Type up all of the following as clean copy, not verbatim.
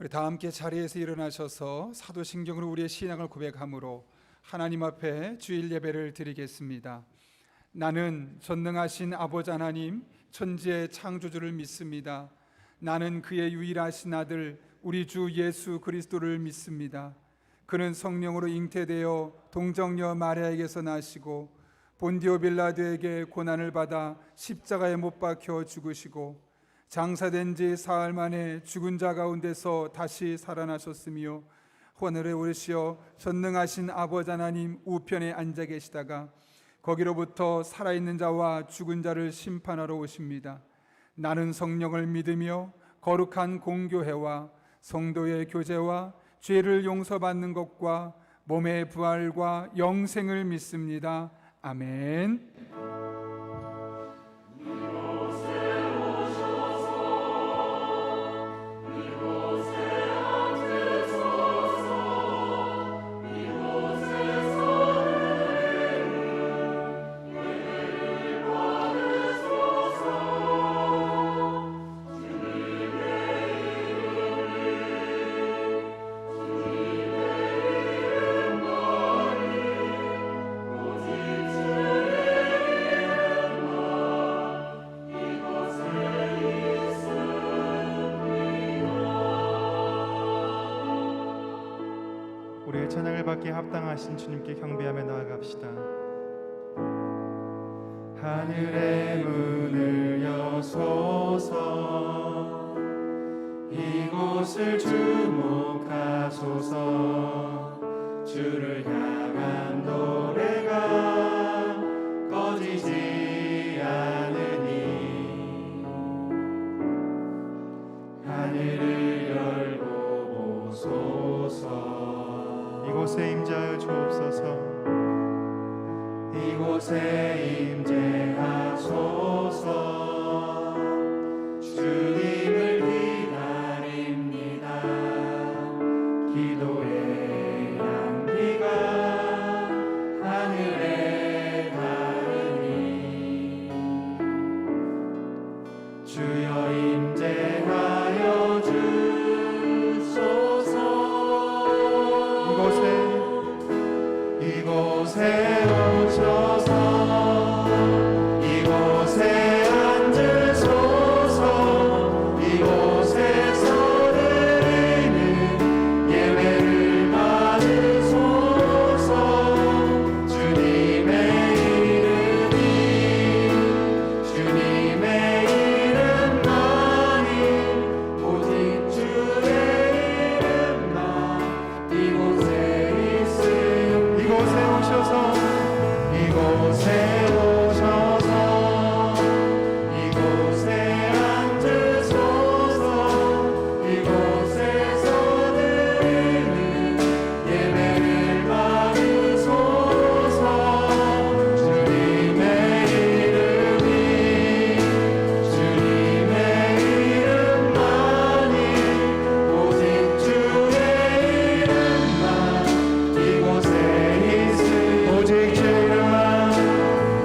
우리 다 함께 자리에서 일어나셔서 사도신경으로 우리의 신앙을 고백함으로 하나님 앞에 주일 예배를 드리겠습니다. 나는 전능하신 아버지 하나님 천지의 창조주를 믿습니다. 나는 그의 유일하신 아들 우리 주 예수 그리스도를 믿습니다. 그는 성령으로 잉태되어 동정녀 마리아에게서 나시고 본디오 빌라도에게 고난을 받아 십자가에 못 박혀 죽으시고 장사된 지 사흘 만에 죽은 자 가운데서 다시 살아나셨으며 하늘에 오르시어 전능하신 아버지 하나님 우편에 앉아 계시다가 거기로부터 살아있는 자와 죽은 자를 심판하러 오십니다. 나는 성령을 믿으며 거룩한 공교회와 성도의 교제와 죄를 용서받는 것과 몸의 부활과 영생을 믿습니다. 아멘. 우리의 찬양을 받기에 합당하신 주님께 경배하며 나아갑시다. 하늘의 문을 여소서, 이곳을 주목하소서. 주를 향한 노래가 꺼지지 않으니 하늘을 열고 보소서. 이곳에 임재하여 주옵소서. 이곳에 임재하소서. 주님을 기다립니다. 기도의 향기가 하늘에 닿으니 주여 임재하여 주소서. 이곳에 오셔서 이곳에 앉으소서. 이곳에서 드리는 예배를 받으소서. 주님의 이름만이 오직 주의 이름만 이곳에 이곳에 오셔서 이곳에 앉으소서. 이곳에서 드리는 예배를 받으소서. 주님의 이름만이 오직 주의 이름만 이곳에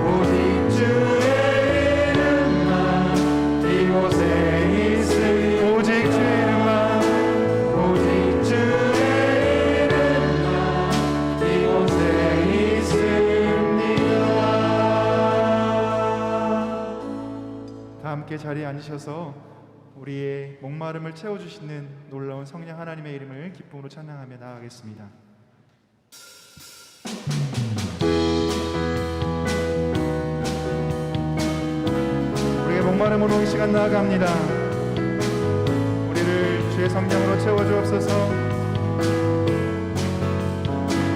오직 주의 이름만 이곳에 있으니 오직 주의 이름만 이곳에 있습니다. 다 함께 자리에 앉으셔서 우리의 목마름을 채워주시는 놀라운 성령 하나님의 이름을 기쁨으로 찬양하며 나아가겠습니다. 목마름으로 이 시간 나아갑니다. 우리를 주의 성령으로 채워주옵소서.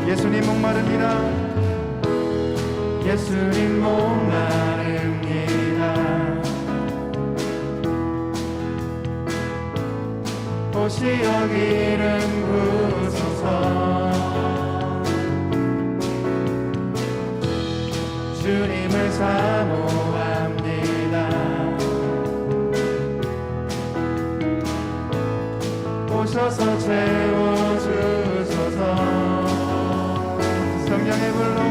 예수님 목마릅니다. 예수님 목마릅니다. 혹시 여기를 부소서. 주님을 사모합니다. 오셔서 채워주소서. 성령의 불로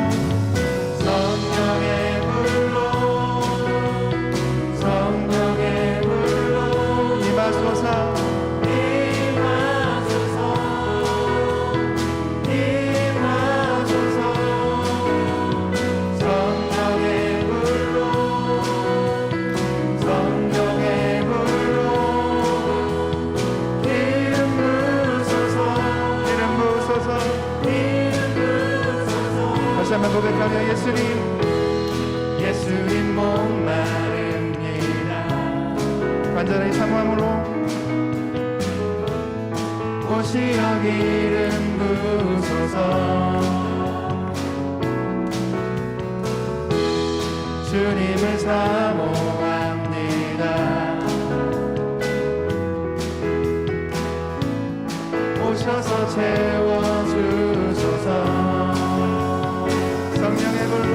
임하소서. 마음으로 오시어 기름 부으소서. 주님을 사모합니다. 오셔서 채워주소서. 성령의 불로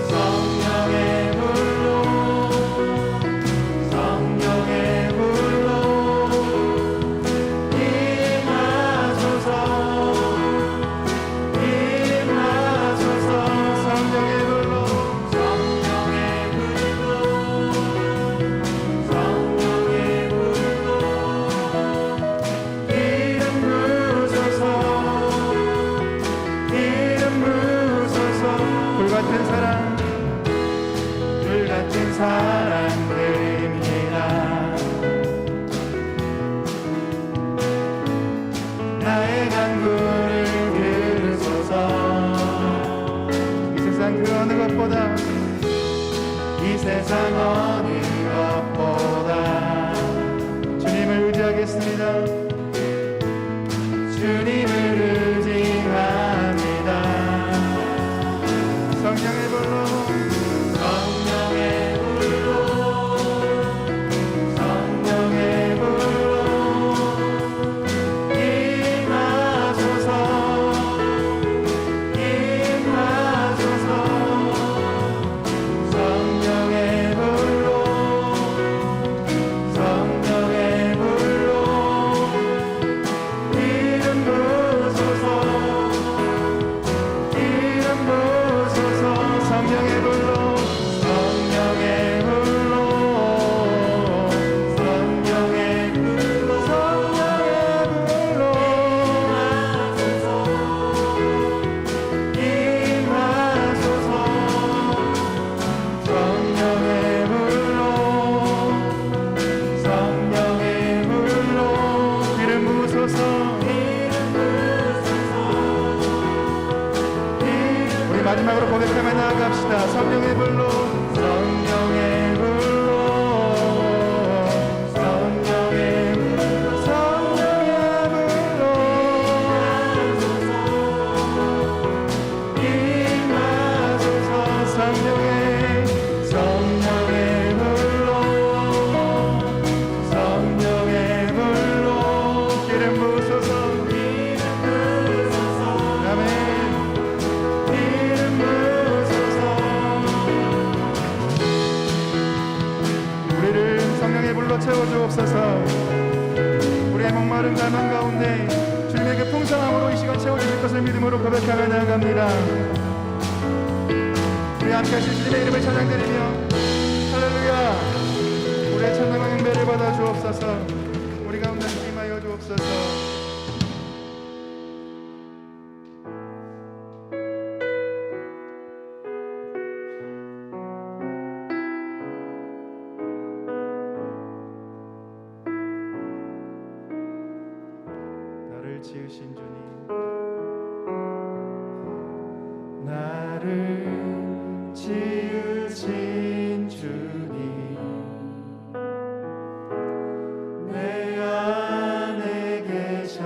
성령의 불로 성령의 불로 임하소서. 임하소서. 성령의 불로 성령의 불로 성령의 불로 기름 부으소서. 기름 부으소서. 불같은 사랑 불같은 사랑 드립니다. 나의 간구를 들으소서. 이 세상 그 어느 것보다 이 세상 어느 것보다 주님을 의지하겠습니다. 주님을 의지합니다. 성령의 불로 성령의 불로 성령의 불로 임하소서. 임하소서. 성령의 불로 성령의 불로 기름 부으소서. 기름 부으소서. 성령의 불로 성령의 불로 성령의 불로 성령의 불로 임하소서. 성령의 불로 성령의 불로 기름 부으소서. 우리 마지막으로 고백하며 나아갑시다. 성령의 불로 성령의 불로 성령의 불로 성령의 불로 임하소서. 성령의 불로 성령의 불로 기름 부으소서. 아멘. 기름 부으소서. 우리를 성령의 불로 채워주옵소서. 우리의 목마른 갈망 가운데 주님의 그 풍성함으로 이 시간 채워주실 것을 믿음으로 고백하며 나아갑니다. 우리 함께 하실 주님의 이름을 찬양드리며 할렐루야. 우리의 찬양과 경배를 받아 주옵소서. 우리 가운데 임하여 주옵소서. 나를 지으신 주님, 나를 지으신 주님, 내 안에 계셔.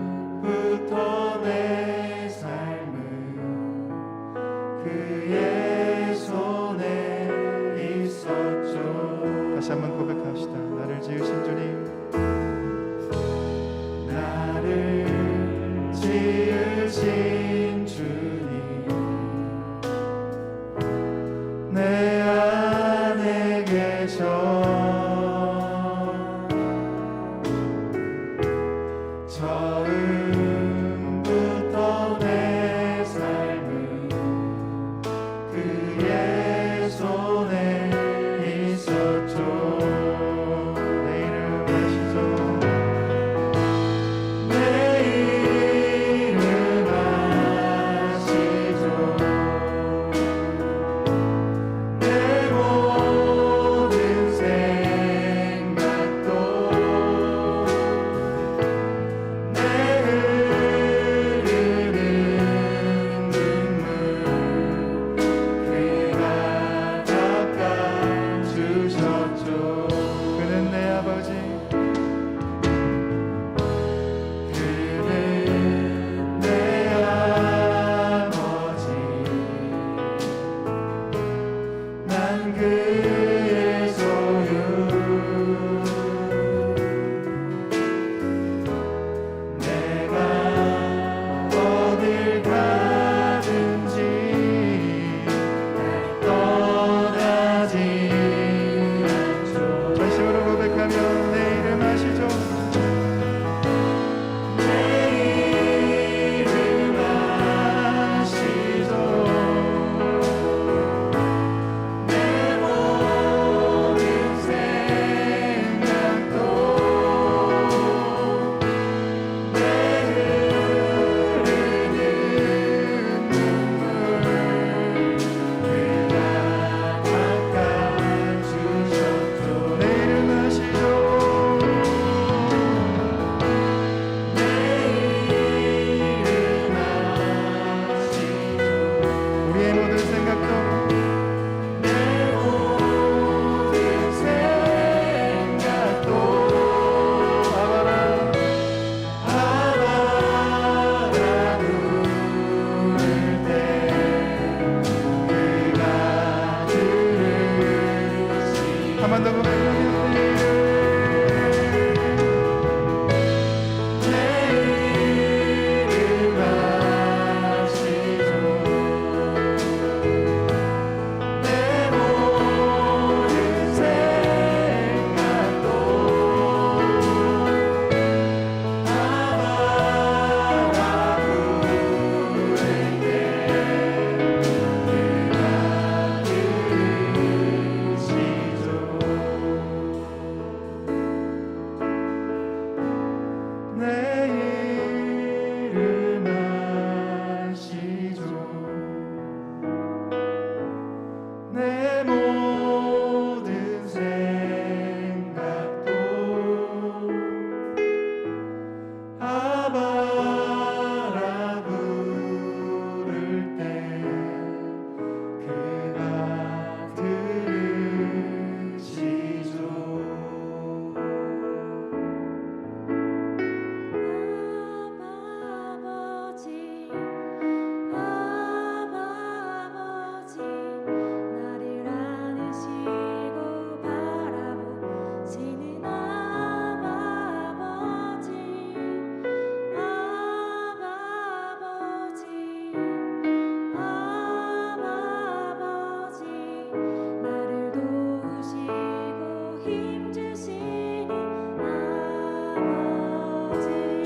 처음부터 내 삶은 그의 손에 있었죠. 다시 한번 고백합시다. 나를 지으신 주님, 나를 지으신 주님, 내 안에 계셔. 처음부터 내 삶은 그의 손에 있었죠. 내 이름 아시죠? 내 이름 아시죠. 내 모든 생각도 내 흐르는 눈물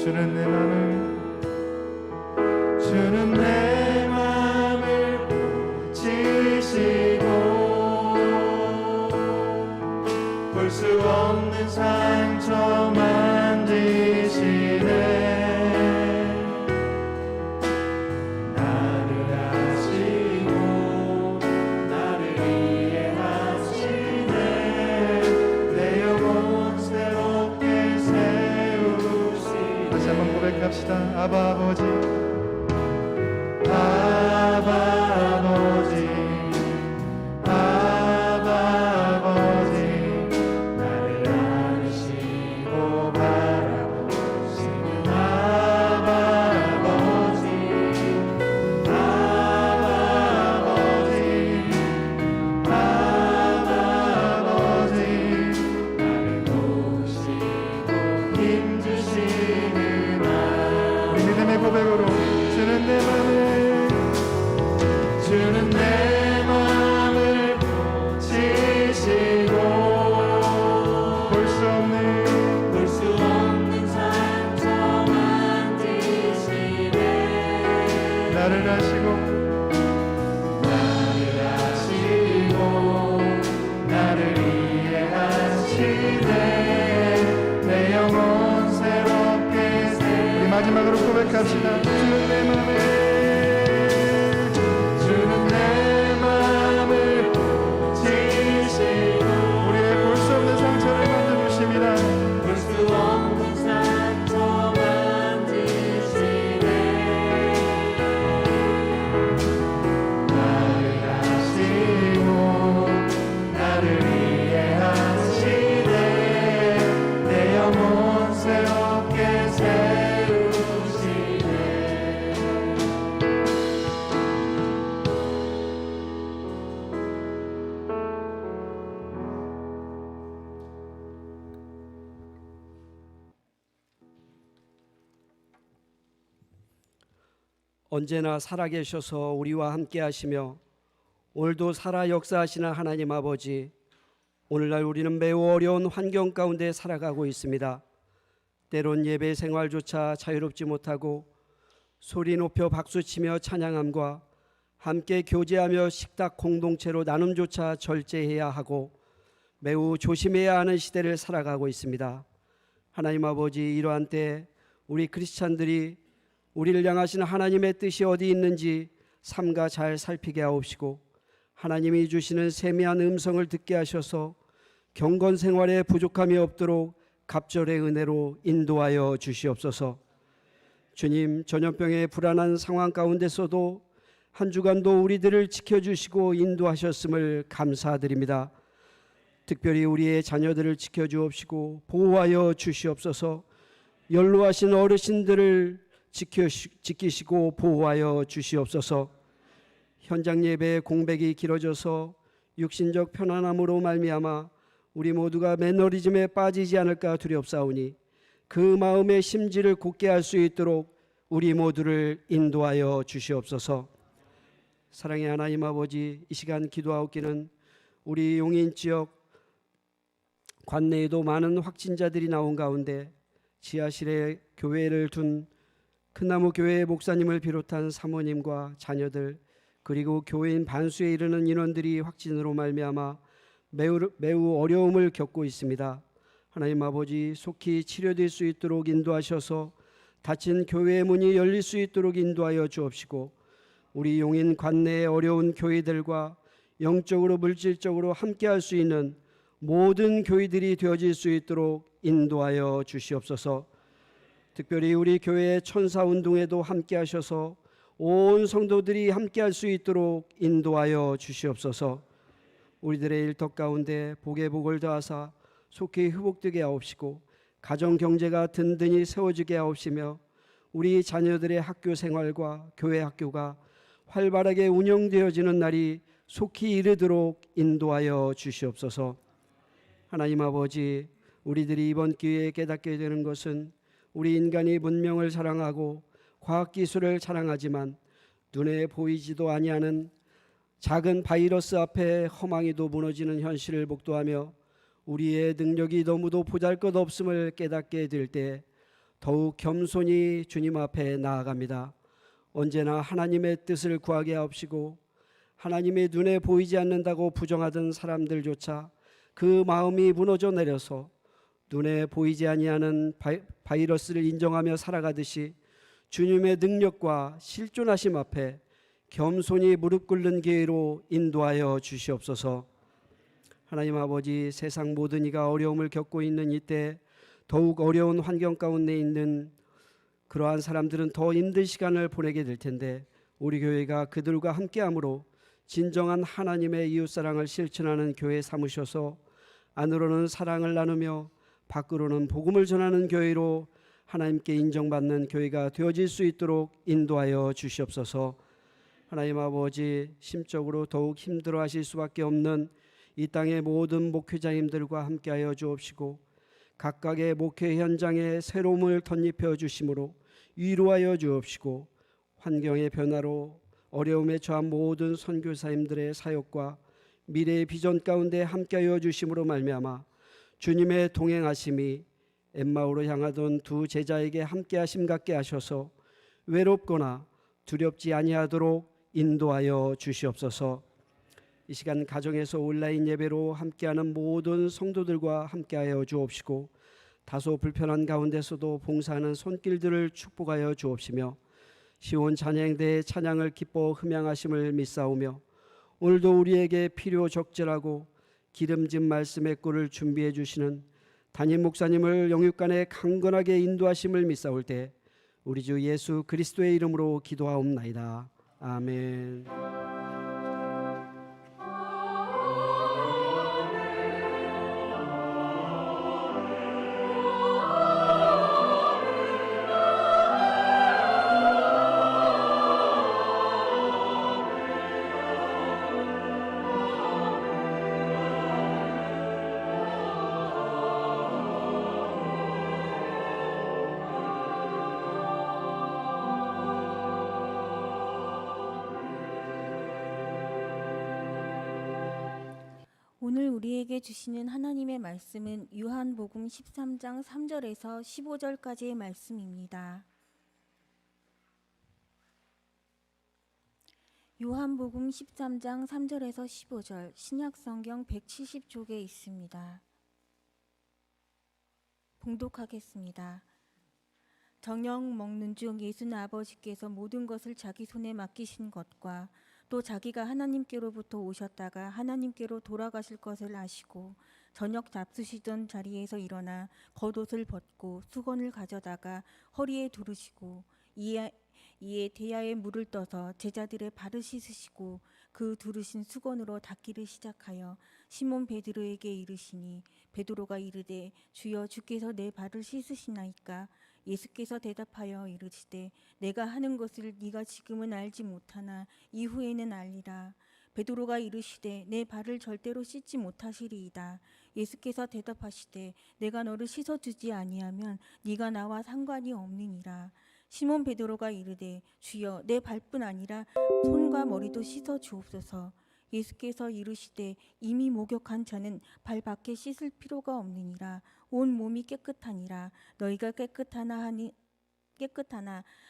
주는 내 맘을 주는 내 맘을 지시고 볼 수 없는 상처 만드시네 나를 아시고 나를 이해하시네 내 영혼 새롭게 세우시네 다시 한번 고백합시다. 아바 아버지 아바 아버지 아바 아버지 나를 안으시고 바라보시는 아바 아버지 아바 아버지 아바 아버지 나를 도우시고 힘주시는 우리 믿음의 고백으로 주는 내 맘을 주는 내 맘을 지시고 볼 수 없는 볼 수 없는 상처 만드시네 나를 아시고 나를 아시고 나를 이해하시네 내 영혼 새롭게 우리 마지막으로 고백합시다. 주는 내 맘을 주는 내 맘을 지시고 우리의 볼 수 없는 상처를 만져 주십니다. 볼 수 없는 상처 만드시네 나를 아시고 나를 이해하시네 내 영혼 새롭게 세우시네 언제나 살아계셔서 우리와 함께 하시며 오늘도 살아 역사하시는 하나님 아버지, 오늘날 우리는 매우 어려운 환경 가운데 살아가고 있습니다. 때론 예배 생활조차 자유롭지 못하고 소리 높여 박수치며 찬양함과 함께 교제하며 식탁 공동체로 나눔조차 절제해야 하고 매우 조심해야 하는 시대를 살아가고 있습니다. 하나님 아버지, 이러한 때 우리 크리스찬들이 우리를 향하신 하나님의 뜻이 어디 있는지 삼가 잘 살피게 하옵시고 하나님이 주시는 세미한 음성을 듣게 하셔서 경건 생활에 부족함이 없도록 갑절의 은혜로 인도하여 주시옵소서. 주님, 전염병의 불안한 상황 가운데서도 한 주간도 우리들을 지켜주시고 인도하셨음을 감사드립니다. 특별히 우리의 자녀들을 지켜주옵시고 보호하여 주시옵소서. 연로하신 어르신들을 지키시고 보호하여 주시옵소서. 현장 예배의 공백이 길어져서 육신적 편안함으로 말미암아 우리 모두가 매너리즘에 빠지지 않을까 두렵사오니 그 마음의 심지를 굳게 할 수 있도록 우리 모두를 인도하여 주시옵소서. 사랑의 하나님 아버지, 이 시간 기도하옵기는 우리 용인 지역 관내에도 많은 확진자들이 나온 가운데 지하실에 교회를 둔 큰나무 교회 목사님을 비롯한 사모님과 자녀들 그리고 교회인 반수에 이르는 인원들이 확진으로 말미암아 매우 어려움을 겪고 있습니다. 하나님 아버지, 속히 치료될 수 있도록 인도하셔서 닫힌 교회의 문이 열릴 수 있도록 인도하여 주옵시고 우리 용인 관내의 어려운 교회들과 영적으로 물질적으로 함께할 수 있는 모든 교회들이 되어질 수 있도록 인도하여 주시옵소서. 특별히 우리 교회의 천사운동에도 함께하셔서 온 성도들이 함께할 수 있도록 인도하여 주시옵소서. 우리들의 일터 가운데 복의 복을 더하사 속히 회복되게 하옵시고 가정 경제가 든든히 세워지게 하옵시며 우리 자녀들의 학교 생활과 교회 학교가 활발하게 운영되어지는 날이 속히 이르도록 인도하여 주시옵소서. 하나님 아버지, 우리들이 이번 기회에 깨닫게 되는 것은 우리 인간이 문명을 사랑하고 과학기술을 자랑하지만 눈에 보이지도 아니하는 작은 바이러스 앞에 허망이도 무너지는 현실을 목도하며 우리의 능력이 너무도 보잘것없음을 깨닫게 될 때 더욱 겸손히 주님 앞에 나아갑니다. 언제나 하나님의 뜻을 구하게 하옵시고 하나님의 눈에 보이지 않는다고 부정하던 사람들조차 그 마음이 무너져 내려서 눈에 보이지 아니하는 바이러스를 인정하며 살아가듯이 주님의 능력과 실존하심 앞에 겸손히 무릎 꿇는 기회로 인도하여 주시옵소서. 하나님 아버지, 세상 모든 이가 어려움을 겪고 있는 이때 더욱 어려운 환경 가운데 있는 그러한 사람들은 더 힘든 시간을 보내게 될 텐데 우리 교회가 그들과 함께함으로 진정한 하나님의 이웃사랑을 실천하는 교회 삼으셔서 안으로는 사랑을 나누며 밖으로는 복음을 전하는 교회로 하나님께 인정받는 교회가 되어질 수 있도록 인도하여 주시옵소서. 하나님 아버지, 심적으로 더욱 힘들어하실 수밖에 없는 이 땅의 모든 목회자님들과 함께하여 주옵시고 각각의 목회 현장에 새로움을 덧입혀 주심으로 위로하여 주옵시고 환경의 변화로 어려움에 처한 모든 선교사님들의 사역과 미래의 비전 가운데 함께하여 주심으로 말미암아 주님의 동행하심이 엠마오로 향하던 두 제자에게 함께하심 같게 하셔서 외롭거나 두렵지 아니하도록 인도하여 주시옵소서. 이 시간 가정에서 온라인 예배로 함께하는 모든 성도들과 함께하여 주옵시고 다소 불편한 가운데서도 봉사하는 손길들을 축복하여 주옵시며 시온 찬양대의 찬양을 기뻐 흠양하심을 믿사오며 오늘도 우리에게 필요 적절하고 기름진 말씀의 꿀을 준비해 주시는 담임 목사님을 영육간에 강건하게 인도하심을 믿사올 때 우리 주 예수 그리스도의 이름으로 기도하옵나이다. 아멘. 오늘 우리에게 주시는 하나님의 말씀은 요한복음 13장 3절에서 15절까지의 말씀입니다. 요한복음 13장 3절에서 15절 신약성경 170쪽에 있습니다. 봉독하겠습니다. 저녁 먹는 중 예수는 아버지께서 모든 것을 자기 손에 맡기신 것과 또 자기가 하나님께로부터 오셨다가 하나님께로 돌아가실 것을 아시고 저녁 잡수시던 자리에서 일어나 겉옷을 벗고 수건을 가져다가 허리에 두르시고 이에 대야에 물을 떠서 제자들의 발을 씻으시고 그 두르신 수건으로 닦기를 시작하여 시몬 베드로에게 이르시니 베드로가 이르되 주여 주께서 내 발을 씻으시나이까? 예수께서 대답하여 이르시되 내가 하는 것을 네가 지금은 알지 못하나 이후에는 알리라. 베드로가 이르시되 내 발을 절대로 씻지 못하시리이다. 예수께서 대답하시되 내가 너를 씻어주지 아니하면 네가 나와 상관이 없느니라. 시몬 베드로가 이르되 주여 내 발뿐 아니라 손과 머리도 씻어 주옵소서. 예수께서 이르시되 이미 목욕한 자는 발 밖에 씻을 필요가 없느니라. 온 몸이 깨끗하니라. 너희가 깨끗하나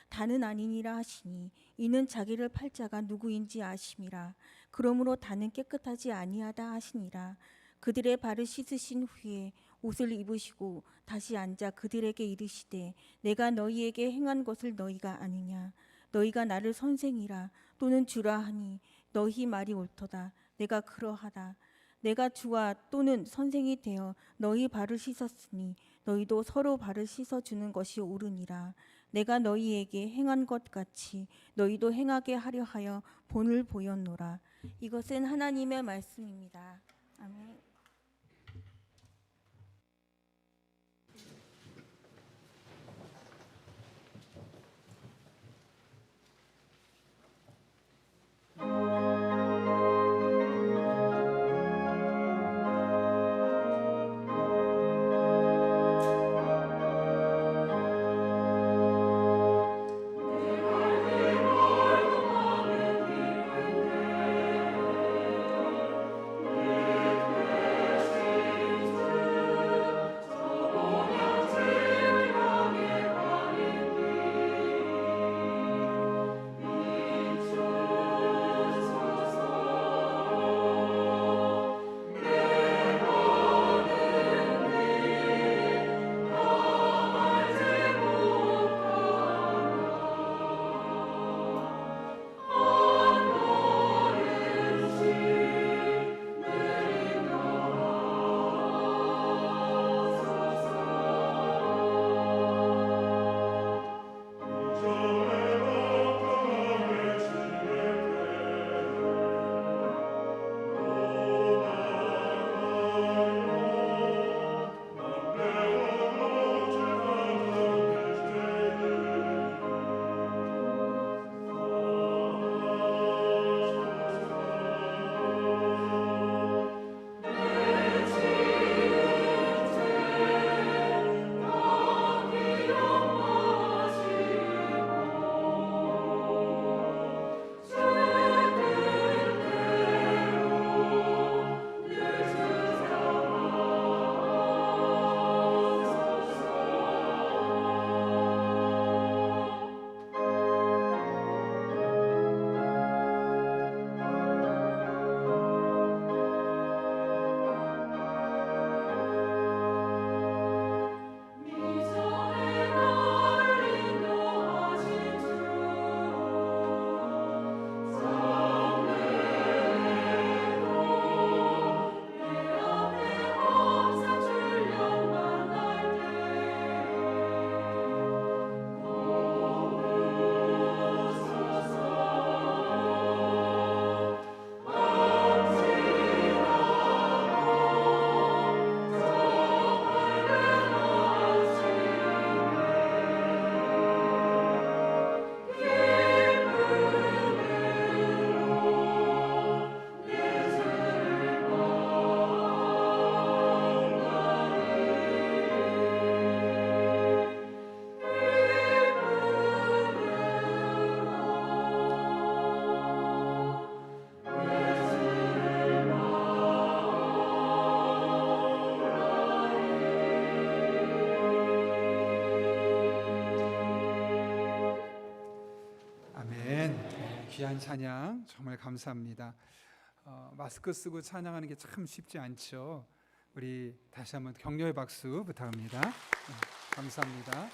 다는 아니니라 하시니 이는 자기를 팔 자가 누구인지 아심이라. 그러므로 다는 깨끗하지 아니하다 하시니라. 그들의 발을 씻으신 후에 옷을 입으시고 다시 앉아 그들에게 이르시되 내가 너희에게 행한 것을 너희가 아느냐? 너희가 나를 선생이라 또는 주라 하니 너희 말이 옳도다. 내가 그러하다. 내가 주와 또는 선생이 되어 너희 발을 씻었으니 너희도 서로 발을 씻어주는 것이 옳으니라. 내가 너희에게 행한 것 같이 너희도 행하게 하려 하여 본을 보였노라. 이것은 하나님의 말씀입니다. 아멘. 귀한 찬양 정말 감사합니다. 마스크 쓰고 찬양하는 게 참 쉽지 않죠. 우리 다시 한번 격려의 박수 부탁합니다. 감사합니다.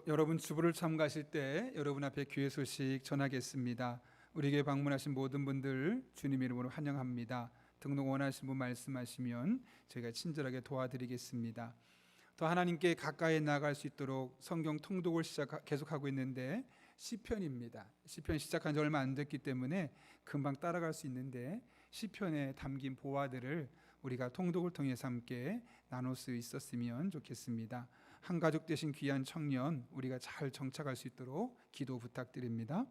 여러분 주부를 참가하실 때 여러분 앞에 귀의 소식 전하겠습니다. 우리 교회 방문하신 모든 분들 주님 이름으로 환영합니다. 등록 원하시는 분 말씀하시면 저희가 친절하게 도와드리겠습니다. 더 하나님께 가까이 나아갈 수 있도록 성경 통독을 계속하고 있는데 시편입니다. 시편 시작한 지 얼마 안 됐기 때문에 금방 따라갈 수 있는데 시편에 담긴 보화들을 우리가 통독을 통해서 함께 나눌 수 있었으면 좋겠습니다. 한 가족 되신 귀한 청년 우리가 잘 정착할 수 있도록 기도 부탁드립니다.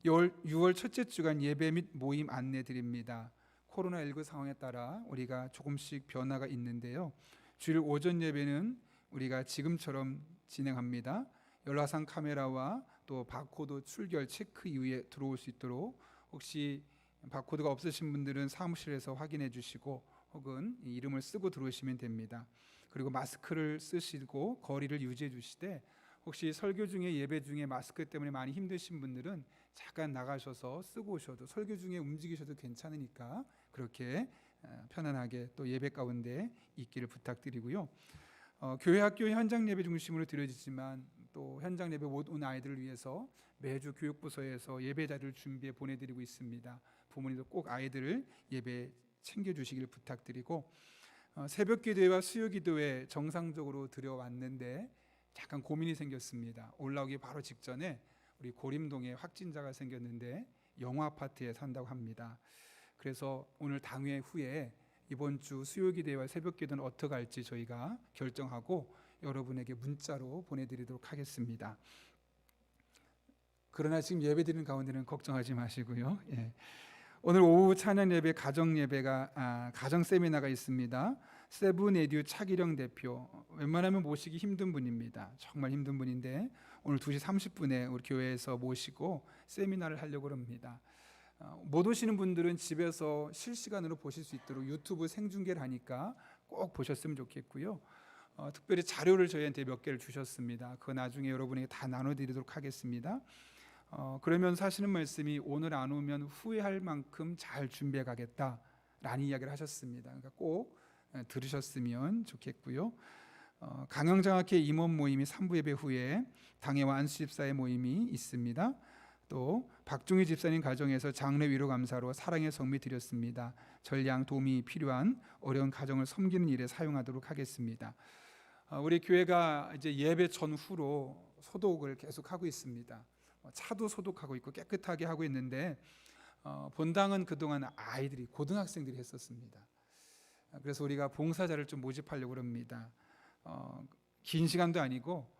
6월 첫째 주간 예배 및 모임 안내 드립니다. 코로나19 상황에 따라 우리가 조금씩 변화가 있는데요. 주일 오전 예배는 우리가 지금처럼 진행합니다. 열화상 카메라와 또 바코드 출결 체크 이후에 들어올 수 있도록 혹시 바코드가 없으신 분들은 사무실에서 확인해 주시고 혹은 이름을 쓰고 들어오시면 됩니다. 그리고 마스크를 쓰시고 거리를 유지해 주시되 혹시 설교 중에 예배 중에 마스크 때문에 많이 힘드신 분들은 잠깐 나가셔서 쓰고 오셔도 설교 중에 움직이셔도 괜찮으니까 그렇게 편안하게 또 예배 가운데 있기를 부탁드리고요. 교회 학교 현장 예배 중심으로 드려지지만 또 현장 예배 못 온 아이들을 위해서 매주 교육부서에서 예배 자리를 준비해 보내드리고 있습니다. 부모님도 꼭 아이들을 예배 챙겨주시길 부탁드리고 새벽 기도회와 수요 기도회 정상적으로 드려왔는데 잠깐 고민이 생겼습니다. 올라오기 바로 직전에 우리 고림동에 확진자가 생겼는데 영화 아파트에 산다고 합니다. 그래서 오늘 당회 후에 이번 주 수요 기도회와 새벽 기도는 어떻게 할지 저희가 결정하고 여러분에게 문자로 보내드리도록 하겠습니다. 그러나 지금 예배드리는 가운데는 걱정하지 마시고요. 오늘 오후 찬양 예배, 가정 예배가 가정 세미나가 있습니다. 세븐에듀 차기령 대표, 웬만하면 모시기 힘든 분입니다. 정말 힘든 분인데 오늘 2시 30분에 우리 교회에서 모시고 세미나를 하려고 합니다. 못 오시는 분들은 집에서 실시간으로 보실 수 있도록 유튜브 생중계를 하니까 꼭 보셨으면 좋겠고요. 특별히 자료를 저희한테 몇 개를 주셨습니다. 그거 나중에 여러분에게 다 나눠드리도록 하겠습니다. 그러면서 하시는 말씀이 오늘 안 오면 후회할 만큼 잘 준비해 가겠다라는 이야기를 하셨습니다. 그러니까 꼭 들으셨으면 좋겠고요. 강영장학회 임원 모임이 3부 예배 후에 당회와 안수 집사의 모임이 있습니다. 또 박종희 집사님 가정에서 장례 위로 감사로 사랑의 성미 드렸습니다. 전량 도움이 필요한 어려운 가정을 섬기는 일에 사용하도록 하겠습니다. 우리 교회가 이제 예배 전후로 소독을 계속 하고 있습니다. 차도 소독하고 있고 깨끗하게 하고 있는데 본당은 그동안 아이들이 고등학생들이 했었습니다. 그래서 우리가 봉사자를 좀 모집하려고 합니다. 긴 시간도 아니고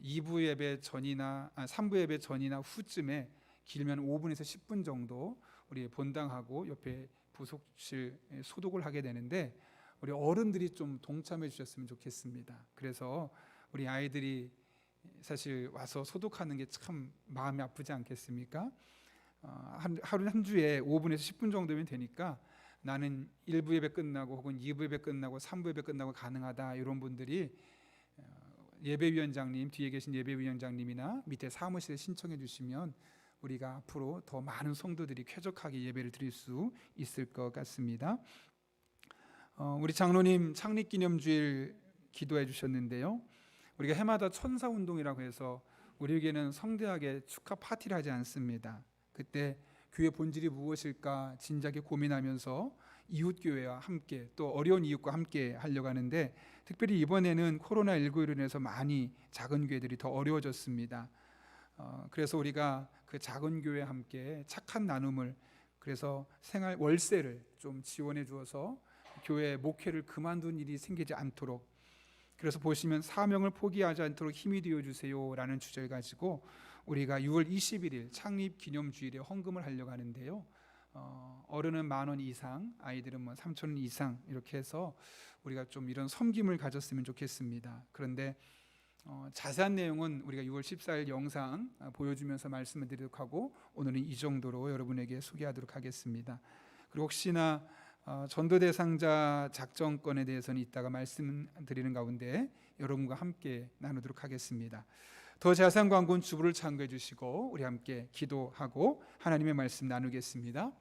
2부 예배 전이나 3부 예배 전이나 후쯤에 길면 5분에서 10분 정도 우리 본당하고 옆에 부속실 소독을 하게 되는데 우리 어른들이 좀 동참해 주셨으면 좋겠습니다. 그래서 우리 아이들이 사실 와서 소독하는 게 참 마음이 아프지 않겠습니까? 하루 한 주에 5분에서 10분 정도면 되니까 나는 1부 예배 끝나고 혹은 2부 예배 끝나고 3부 예배 끝나고 가능하다 이런 분들이 예배위원장님 뒤에 계신 예배위원장님이나 밑에 사무실에 신청해 주시면 우리가 앞으로 더 많은 성도들이 쾌적하게 예배를 드릴 수 있을 것 같습니다. 우리 장로님 창립기념주일 기도해 주셨는데요. 우리가 해마다 천사운동이라고 해서 우리에게는 성대하게 축하 파티를 하지 않습니다. 그때 교회 본질이 무엇일까 진작에 고민하면서 이웃교회와 함께 또 어려운 이웃과 함께 하려고 하는데 특별히 이번에는 코로나19로 인해서 많이 작은 교회들이 더 어려워졌습니다. 그래서 우리가 그 작은 교회와 함께 착한 나눔을 그래서 생활 월세를 좀 지원해 주어서 교회 목회를 그만둔 일이 생기지 않도록 그래서 보시면 사명을 포기하지 않도록 힘이 되어 주세요라는 주제를 가지고 우리가 6월 21일 창립 기념주일에 헌금을 하려고 하는데요. 어른은 10,000원 이상, 아이들은 3,000원 이상 이렇게 해서 우리가 좀 이런 섬김을 가졌으면 좋겠습니다. 그런데 자세한 내용은 우리가 6월 14일 영상 보여주면서 말씀을 드리도록 하고 오늘은 이 정도로 여러분에게 소개하도록 하겠습니다. 그리고 혹시나 전도 대상자 작정권에 대해서는 이따가 말씀드리는 가운데 여러분과 함께 나누도록 하겠습니다. 더 자세한 광고는 주부를 참고해 주시고 우리 함께 기도하고 하나님의 말씀 나누겠습니다.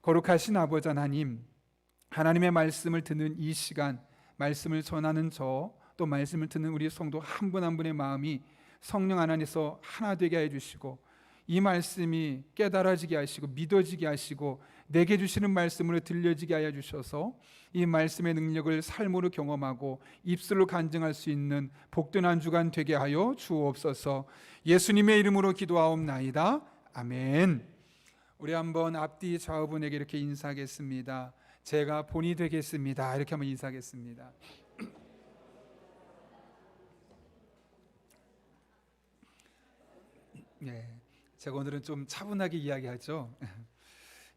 거룩하신 아버지 하나님, 하나님의 말씀을 듣는 이 시간, 말씀을 전하는 저, 또 말씀을 듣는 우리 성도 한 분 한 분의 마음이 성령 안에서 하나 되게 해 주시고 이 말씀이 깨달아지게 하시고 믿어지게 하시고 내게 주시는 말씀으로 들려지게 하여 주셔서 이 말씀의 능력을 삶으로 경험하고 입술로 간증할 수 있는 복된 한 주간 되게 하여 주옵소서. 예수님의 이름으로 기도하옵나이다. 아멘. 우리 한번 앞뒤 좌우분에게 이렇게 인사하겠습니다. 제가 본이 되겠습니다. 이렇게 한번 인사하겠습니다. 네, 제가 오늘은 좀 차분하게 이야기하죠.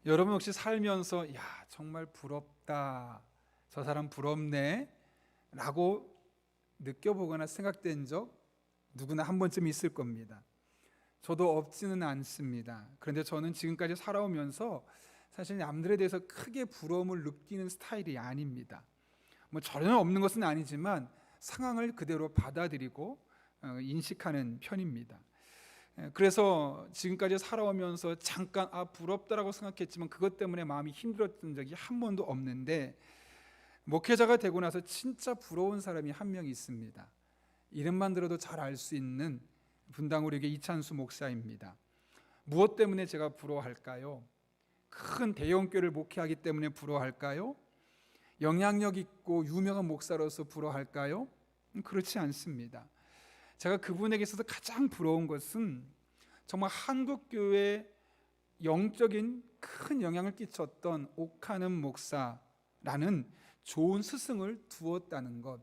여러분 혹시 살면서 야 정말 부럽다, 저 사람 부럽네 라고 느껴보거나 생각된 적 누구나 한 번쯤 있을 겁니다. 저도 없지는 않습니다. 그런데 저는 지금까지 살아오면서 사실 남들에 대해서 크게 부러움을 느끼는 스타일이 아닙니다. 뭐 전혀 없는 것은 아니지만 상황을 그대로 받아들이고 인식하는 편입니다. 그래서 지금까지 살아오면서 잠깐 부럽다라고 생각했지만 그것 때문에 마음이 힘들었던 적이 한 번도 없는데, 목회자가 되고 나서 진짜 부러운 사람이 한 명 있습니다. 이름만 들어도 잘 알 수 있는 분당 우리교회 이찬수 목사입니다. 무엇 때문에 제가 부러워할까요? 큰 대형교회를 목회하기 때문에 부러워할까요? 영향력 있고 유명한 목사로서 부러워할까요? 그렇지 않습니다. 제가 그분에게 있어서 가장 부러운 것은 정말 한국교회에 영적인 큰 영향을 끼쳤던 옥하는 목사라는 좋은 스승을 두었다는 것,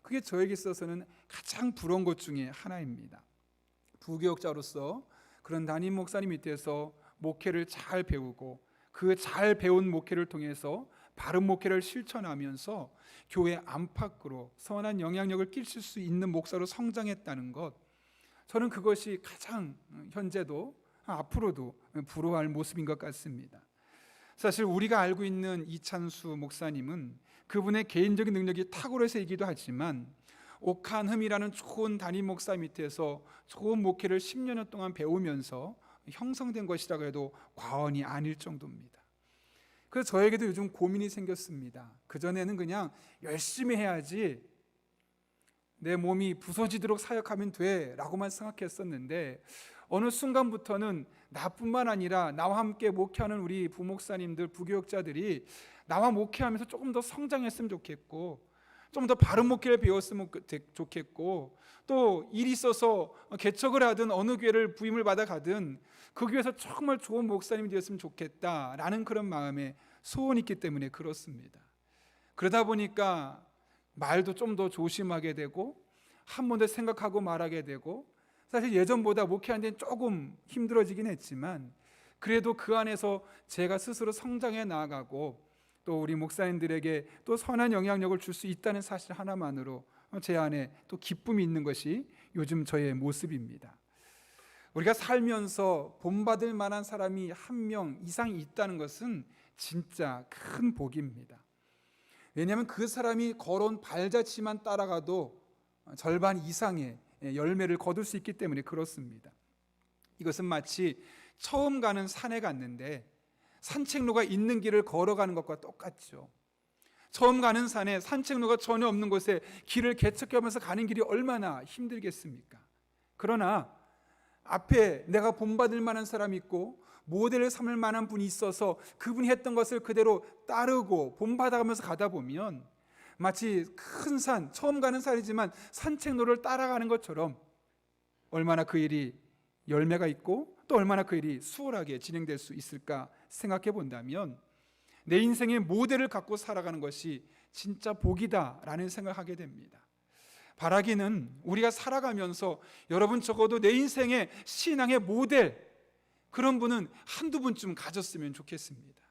그게 저에게 있어서는 가장 부러운 것 중에 하나입니다. 부교육자로서 그런 담임 목사님 밑에서 목회를 잘 배우고 그 잘 배운 목회를 통해서 바른 목회를 실천하면서 교회 안팎으로 선한 영향력을 끼칠 수 있는 목사로 성장했다는 것, 저는 그것이 가장 현재도 앞으로도 부러워할 모습인 것 같습니다. 사실 우리가 알고 있는 이찬수 목사님은 그분의 개인적인 능력이 탁월해서이기도 하지만 옥한흠이라는 좋은 담임 목사 밑에서 좋은 목회를 10년 동안 배우면서 형성된 것이라고 해도 과언이 아닐 정도입니다. 그래서 저에게도 요즘 고민이 생겼습니다. 그전에는 그냥 열심히 해야지 내 몸이 부서지도록 사역하면 돼 라고만 생각했었는데, 어느 순간부터는 나뿐만 아니라 나와 함께 목회하는 우리 부목사님들, 부교육자들이 나와 목회하면서 조금 더 성장했으면 좋겠고, 좀 더 바른 목회를 배웠으면 좋겠고, 또 일이 있어서 개척을 하든 어느 교회를 부임을 받아 가든 그 교회에서 정말 좋은 목사님이 되었으면 좋겠다라는 그런 마음에 소원이 있기 때문에 그렇습니다. 그러다 보니까 말도 좀 더 조심하게 되고 한 번 더 생각하고 말하게 되고, 사실 예전보다 목회하는 데는 조금 힘들어지긴 했지만 그래도 그 안에서 제가 스스로 성장해 나아가고 또 우리 목사님들에게 또 선한 영향력을 줄 수 있다는 사실 하나만으로 제 안에 또 기쁨이 있는 것이 요즘 저의 모습입니다. 우리가 살면서 본받을 만한 사람이 한 명 이상 있다는 것은 진짜 큰 복입니다. 왜냐하면 그 사람이 걸어온 발자취만 따라가도 절반 이상의 열매를 거둘 수 있기 때문에 그렇습니다. 이것은 마치 처음 가는 산에 갔는데 산책로가 있는 길을 걸어가는 것과 똑같죠. 처음 가는 산에 산책로가 전혀 없는 곳에 길을 개척하면서 가는 길이 얼마나 힘들겠습니까? 그러나 앞에 내가 본받을 만한 사람이 있고 모델을 삼을 만한 분이 있어서 그분이 했던 것을 그대로 따르고 본받아가면서 가다 보면 마치 큰 산, 처음 가는 산이지만 산책로를 따라가는 것처럼 얼마나 그 일이 열매가 있고 또 얼마나 그 일이 수월하게 진행될 수 있을까 생각해 본다면 내 인생의 모델을 갖고 살아가는 것이 진짜 복이다라는 생각을 하게 됩니다. 바라기는 우리가 살아가면서 여러분 적어도 내 인생의 신앙의 모델, 그런 분은 한두 분쯤 가졌으면 좋겠습니다.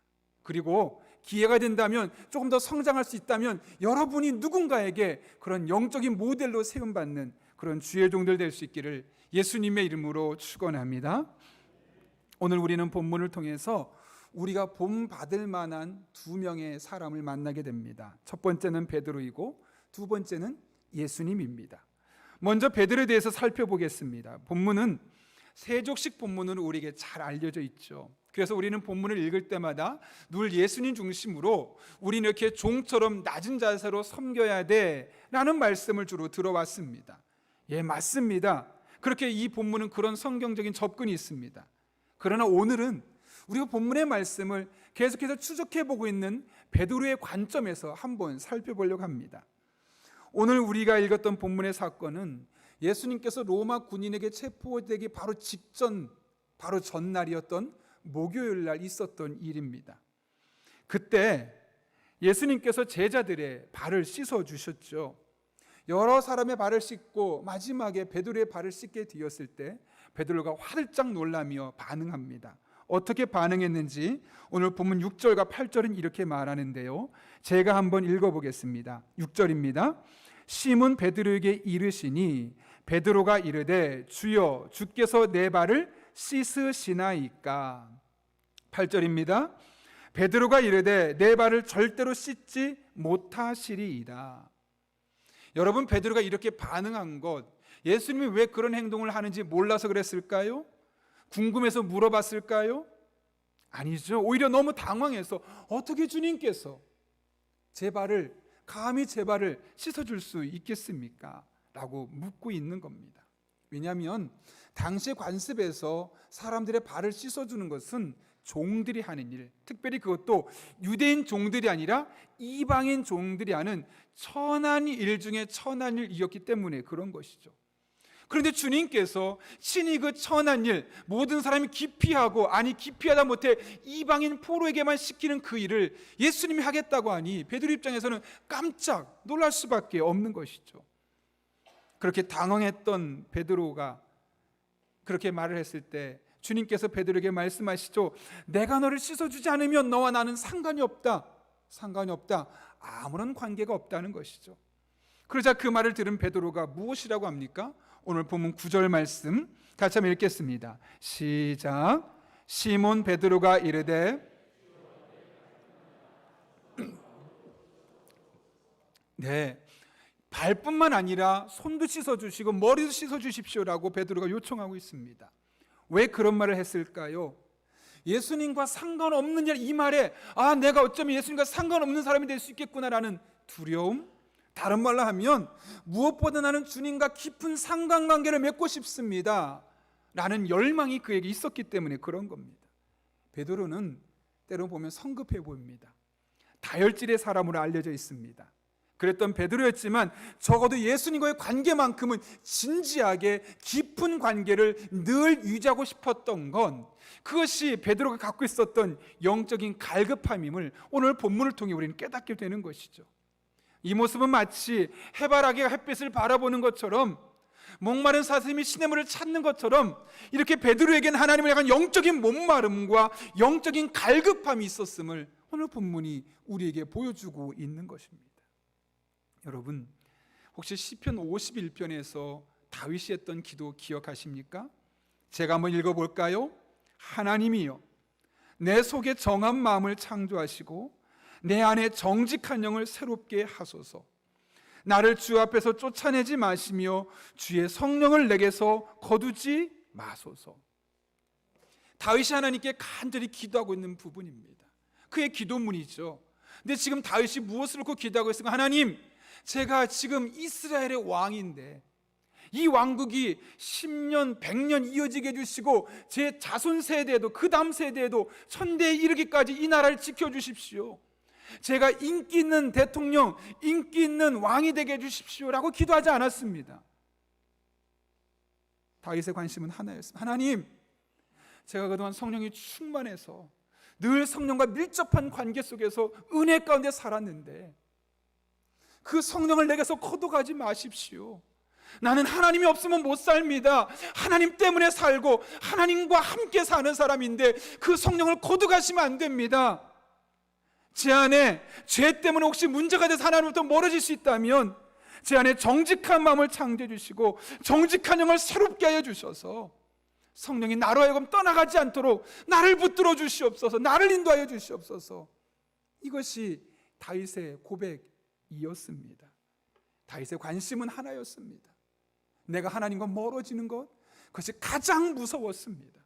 그리고 기회가 된다면 조금 더 성장할 수 있다면 여러분이 누군가에게 그런 영적인 모델로 세움받는 그런 주의 종들 될 수 있기를 예수님의 이름으로 축원합니다. 오늘 우리는 본문을 통해서 우리가 본받을 만한 두 명의 사람을 만나게 됩니다. 첫 번째는 베드로이고 두 번째는 예수님입니다. 먼저 베드로에 대해서 살펴보겠습니다. 본문은 세족식 본문으로 우리에게 잘 알려져 있죠. 그래서 우리는 본문을 읽을 때마다 늘 예수님 중심으로 우리는 이렇게 종처럼 낮은 자세로 섬겨야 돼 라는 말씀을 주로 들어왔습니다. 예, 맞습니다. 그렇게 이 본문은 그런 성경적인 접근이 있습니다. 그러나 오늘은 우리가 본문의 말씀을 계속해서 추적해보고 있는 베드로의 관점에서 한번 살펴보려고 합니다. 오늘 우리가 읽었던 본문의 사건은 예수님께서 로마 군인에게 체포되기 바로 직전, 바로 전날이었던 목요일 날 있었던 일입니다. 그때 예수님께서 제자들의 발을 씻어 주셨죠. 여러 사람의 발을 씻고 마지막에 베드로의 발을 씻게 되었을 때 베드로가 화들짝 놀라며 반응합니다. 어떻게 반응했는지 오늘 본문 6절과 8절은 이렇게 말하는데요. 제가 한번 읽어보겠습니다. 6절입니다. 시몬 베드로에게 이르시니 베드로가 이르되 주여 주께서 내 발을 씻으시나이까. 8절입니다. 베드로가 이르되 내 발을 절대로 씻지 못하시리이다. 여러분, 베드로가 이렇게 반응한 것, 예수님이 왜 그런 행동을 하는지 몰라서 그랬을까요? 궁금해서 물어봤을까요? 아니죠. 오히려 너무 당황해서 어떻게 주님께서 감히 제 발을 씻어줄 수 있겠습니까? 라고 묻고 있는 겁니다. 왜냐하면 당시의 관습에서 사람들의 발을 씻어주는 것은 종들이 하는 일, 특별히 그것도 유대인 종들이 아니라 이방인 종들이 하는 천한 일 중에 천한 일이었기 때문에 그런 것이죠. 그런데 주님께서 친히 그 천한 일, 모든 사람이 기피하고, 아니 기피하다 못해 이방인 포로에게만 시키는 그 일을 예수님이 하겠다고 하니 베드로 입장에서는 깜짝 놀랄 수밖에 없는 것이죠. 그렇게 당황했던 베드로가 그렇게 말을 했을 때 주님께서 베드로에게 말씀하시죠. 내가 너를 씻어주지 않으면 너와 나는 상관이 없다. 아무런 관계가 없다는 것이죠. 그러자 그 말을 들은 베드로가 무엇이라고 합니까? 오늘 본문 9절 말씀 같이 한번 읽겠습니다. 시작. 시몬 베드로가 이르되 네, 발뿐만 아니라 손도 씻어주시고 머리도 씻어주십시오라고 베드로가 요청하고 있습니다. 왜 그런 말을 했을까요? 예수님과 상관없는 일, 이 말에 내가 어쩌면 예수님과 상관없는 사람이 될 수 있겠구나라는 두려움, 다른 말로 하면 무엇보다 나는 주님과 깊은 상관관계를 맺고 싶습니다 라는 열망이 그에게 있었기 때문에 그런 겁니다. 베드로는 때로 보면 성급해 보입니다. 다혈질의 사람으로 알려져 있습니다. 그랬던 베드로였지만 적어도 예수님과의 관계만큼은 진지하게 깊은 관계를 늘 유지하고 싶었던 건, 그것이 베드로가 갖고 있었던 영적인 갈급함임을 오늘 본문을 통해 우리는 깨닫게 되는 것이죠. 이 모습은 마치 해바라기가 햇빛을 바라보는 것처럼, 목마른 사슴이 시냇물을 찾는 것처럼 이렇게 베드로에게는 하나님을 향한 영적인 목마름과 영적인 갈급함이 있었음을 오늘 본문이 우리에게 보여주고 있는 것입니다. 여러분, 혹시 시편 51편에서 다윗이 했던 기도 기억하십니까? 제가 한번 읽어볼까요? 하나님이여, 내 속에 정한 마음을 창조하시고 내 안에 정직한 영을 새롭게 하소서. 나를 주 앞에서 쫓아내지 마시며 주의 성령을 내게서 거두지 마소서. 다윗이 하나님께 간절히 기도하고 있는 부분입니다. 그의 기도문이죠. 근데 지금 다윗이 무엇을 놓고 기도하고 있을까? 하나님, 제가 지금 이스라엘의 왕인데 이 왕국이 10년, 100년 이어지게 해주시고 제 자손 세대에도, 그 다음 세대에도 천대에 이르기까지 이 나라를 지켜주십시오. 제가 인기 있는 대통령, 인기 있는 왕이 되게 해주십시오 라고 기도하지 않았습니다. 다윗의 관심은 하나였습니다. 하나님, 제가 그동안 성령이 충만해서 늘 성령과 밀접한 관계 속에서 은혜 가운데 살았는데 그 성령을 내게서 거둬가지 마십시오. 나는 하나님이 없으면 못 삽니다. 하나님 때문에 살고 하나님과 함께 사는 사람인데 그 성령을 거둬가시면 안 됩니다. 제 안에 죄 때문에 혹시 문제가 돼서 하나님부터 멀어질 수 있다면 제 안에 정직한 마음을 창조해 주시고 정직한 영을 새롭게 하여 주셔서 성령이 나로 하여금 떠나가지 않도록 나를 붙들어 주시옵소서, 나를 인도하여 주시옵소서. 이것이 다윗의 고백이었습니다. 다윗의 관심은 하나였습니다. 내가 하나님과 멀어지는 것, 그것이 가장 무서웠습니다.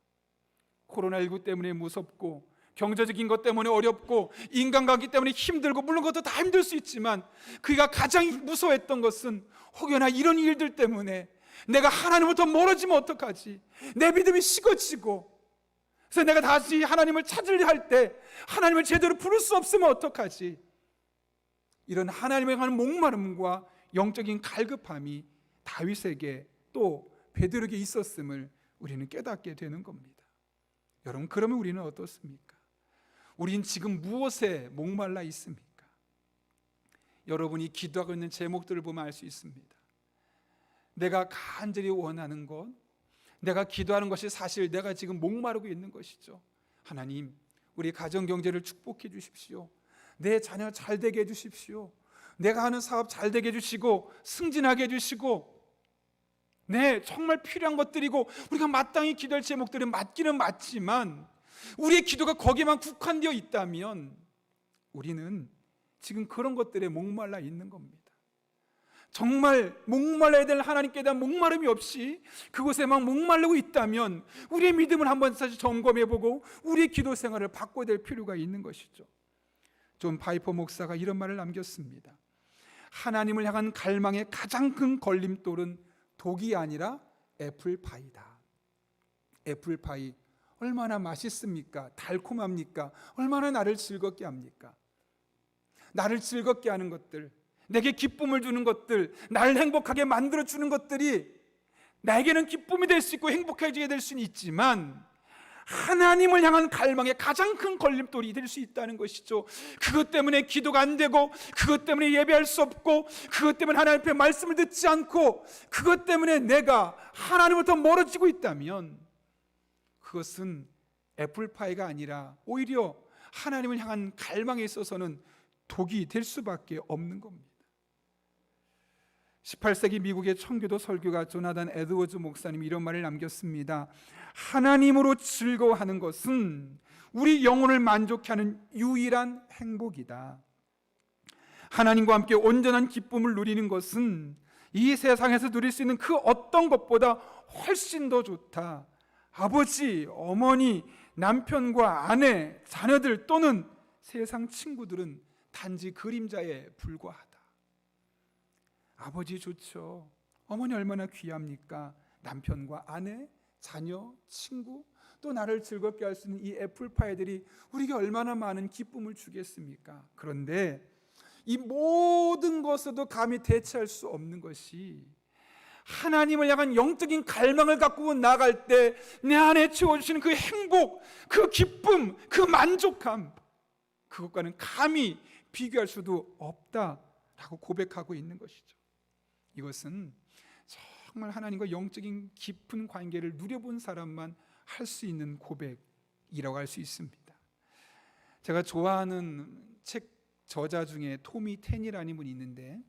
코로나19 때문에 무섭고, 경제적인 것 때문에 어렵고, 인간관계 때문에 힘들고, 물론 그것도 다 힘들 수 있지만 그가 가장 무서워했던 것은 혹여나 이런 일들 때문에 내가 하나님부터 멀어지면 어떡하지? 내 믿음이 식어지고, 그래서 내가 다시 하나님을 찾으려 할 때 하나님을 제대로 부를 수 없으면 어떡하지? 이런 하나님에 관한 목마름과 영적인 갈급함이 다윗에게 또 베드로에게 있었음을 우리는 깨닫게 되는 겁니다. 여러분, 그러면 우리는 어떻습니까? 우린 지금 무엇에 목말라 있습니까? 여러분이 기도하고 있는 제목들을 보면 알 수 있습니다. 내가 간절히 원하는 것, 내가 기도하는 것이 사실 내가 지금 목마르고 있는 것이죠. 하나님, 우리 가정 경제를 축복해 주십시오. 내 자녀 잘 되게 해 주십시오. 내가 하는 사업 잘 되게 해 주시고 승진하게 해 주시고, 네, 정말 필요한 것들이고 우리가 마땅히 기도할 제목들은 맞기는 맞지만 우리의 기도가 거기에만 국한되어 있다면 우리는 지금 그런 것들에 목말라 있는 겁니다. 정말 목말라야 될 하나님께 대한 목마름이 없이 그곳에만 목마르고 있다면 우리의 믿음을 한번 다시 점검해보고 우리의 기도 생활을 바꿔야 될 필요가 있는 것이죠. 존 파이퍼 목사가 이런 말을 남겼습니다. 하나님을 향한 갈망의 가장 큰 걸림돌은 독이 아니라 애플파이다. 애플파이 얼마나 맛있습니까? 달콤합니까? 얼마나 나를 즐겁게 합니까? 나를 즐겁게 하는 것들, 내게 기쁨을 주는 것들, 나를 행복하게 만들어주는 것들이 나에게는 기쁨이 될 수 있고 행복해지게 될 수는 있지만 하나님을 향한 갈망의 가장 큰 걸림돌이 될 수 있다는 것이죠. 그것 때문에 기도가 안 되고, 그것 때문에 예배할 수 없고, 그것 때문에 하나님 앞에 말씀을 듣지 않고, 그것 때문에 내가 하나님부터 멀어지고 있다면 그것은 애플파이가 아니라 오히려 하나님을 향한 갈망에 있어서는 독이 될 수밖에 없는 겁니다. 18세기 미국의 청교도 설교가 조나단 에드워즈 목사님이 이런 말을 남겼습니다. 하나님으로 즐거워하는 것은 우리 영혼을 만족케 하는 유일한 행복이다. 하나님과 함께 온전한 기쁨을 누리는 것은 이 세상에서 누릴 수 있는 그 어떤 것보다 훨씬 더 좋다. 아버지, 어머니, 남편과 아내, 자녀들 또는 세상 친구들은 단지 그림자에 불과하다. 아버지 좋죠. 어머니 얼마나 귀합니까? 남편과 아내, 자녀, 친구, 또 나를 즐겁게 할 수 있는 이 애플파이들이 우리에게 얼마나 많은 기쁨을 주겠습니까? 그런데 이 모든 것에도 감히 대체할 수 없는 것이 하나님을 향한 영적인 갈망을 갖고 나아갈 때 내 안에 채워주시는 그 행복, 그 기쁨, 그 만족함, 그것과는 감히 비교할 수도 없다라고 고백하고 있는 것이죠. 이것은 정말 하나님과 영적인 깊은 관계를 누려본 사람만 할 수 있는 고백이라고 할 수 있습니다. 제가 좋아하는 책 저자 중에 토미 텐이라는 분이 있는데,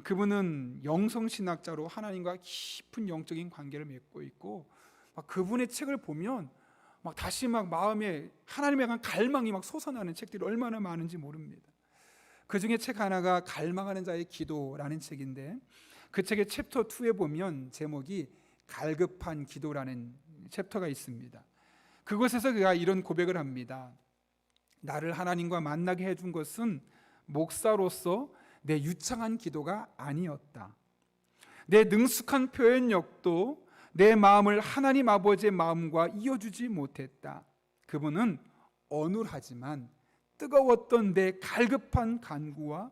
그분은 영성신학자로 하나님과 깊은 영적인 관계를 맺고 있고, 막 그분의 책을 보면 막 다시 막 마음에 하나님에 대한 갈망이 막 솟아나는 책들이 얼마나 많은지 모릅니다. 그 중에 책 하나가 갈망하는 자의 기도라는 책인데, 그 책의 챕터 2에 보면 제목이 갈급한 기도라는 챕터가 있습니다. 그곳에서 그가 이런 고백을 합니다. 나를 하나님과 만나게 해준 것은 목사로서 내 유창한 기도가 아니었다. 내 능숙한 표현력도 내 마음을 하나님 아버지의 마음과 이어주지 못했다. 그분은 어눌하지만 뜨거웠던 내 갈급한 간구와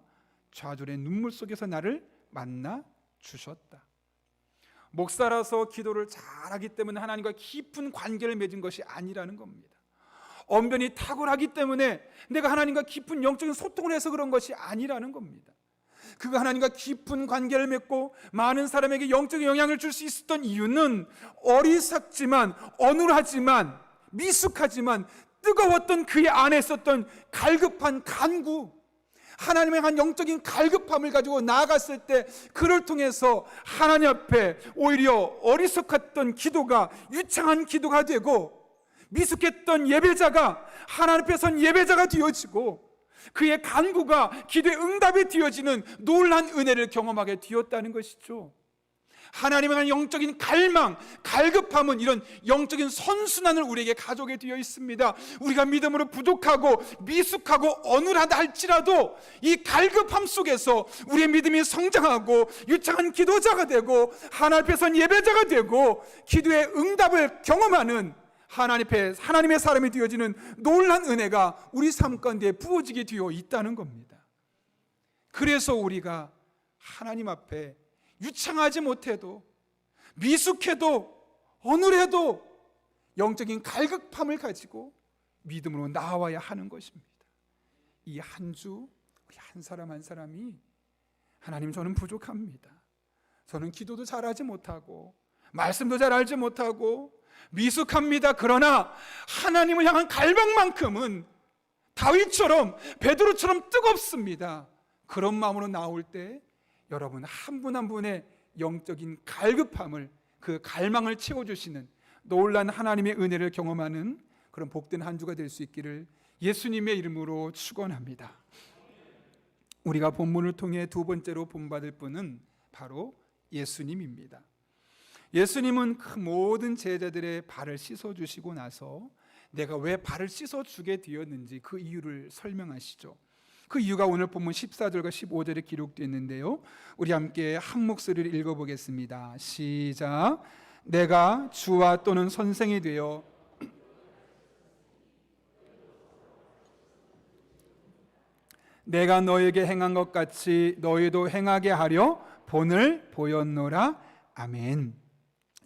좌절의 눈물 속에서 나를 만나 주셨다. 목사라서 기도를 잘하기 때문에 하나님과 깊은 관계를 맺은 것이 아니라는 겁니다. 언변이 탁월하기 때문에 내가 하나님과 깊은 영적인 소통을 해서 그런 것이 아니라는 겁니다. 그가 하나님과 깊은 관계를 맺고 많은 사람에게 영적인 영향을 줄 수 있었던 이유는 어리석지만 어눌하지만 미숙하지만 뜨거웠던 그의 안에 있었던 갈급한 간구, 하나님에 대한 영적인 갈급함을 가지고 나아갔을 때 그를 통해서 하나님 앞에 오히려 어리석었던 기도가 유창한 기도가 되고, 미숙했던 예배자가 하나님 앞에 선 예배자가 되어지고, 그의 간구가 기도의 응답이 되어지는 놀란 은혜를 경험하게 되었다는 것이죠. 하나님에 대한 영적인 갈망, 갈급함은 이런 영적인 선순환을 우리에게 가져오게 되어 있습니다. 우리가 믿음으로 부족하고 미숙하고 어눌하다 할지라도 이 갈급함 속에서 우리의 믿음이 성장하고 유창한 기도자가 되고 하나님 앞에 선 예배자가 되고 기도의 응답을 경험하는 하나님 앞에 하나님의 사람이 되어지는 놀란 은혜가 우리 삶 가운데 부어지게 되어 있다는 겁니다. 그래서 우리가 하나님 앞에 유창하지 못해도 미숙해도 어눌해도 영적인 갈급함을 가지고 믿음으로 나와야 하는 것입니다. 이 한 주 우리 한 사람 한 사람이 하나님, 저는 부족합니다. 저는 기도도 잘하지 못하고 말씀도 잘 알지 못하고 미숙합니다. 그러나 하나님을 향한 갈망만큼은 다윗처럼 베드로처럼 뜨겁습니다. 그런 마음으로 나올 때 여러분 한 분 한 분의 영적인 갈급함을, 그 갈망을 채워주시는 놀란 하나님의 은혜를 경험하는 그런 복된 한 주가 될 수 있기를 예수님의 이름으로 축원합니다. 우리가 본문을 통해 두 번째로 본받을 분은 바로 예수님입니다. 예수님은 그 모든 제자들의 발을 씻어주시고 나서 내가 왜 발을 씻어주게 되었는지 그 이유를 설명하시죠. 그 이유가 오늘 본문 14절과 15절에 기록되어 있는데요, 우리 함께 한 목소리를 읽어보겠습니다. 시작. 내가 주와 또는 선생이 되어 내가 너에게 행한 것 같이 너희도 행하게 하려 본을 보였노라. 아멘.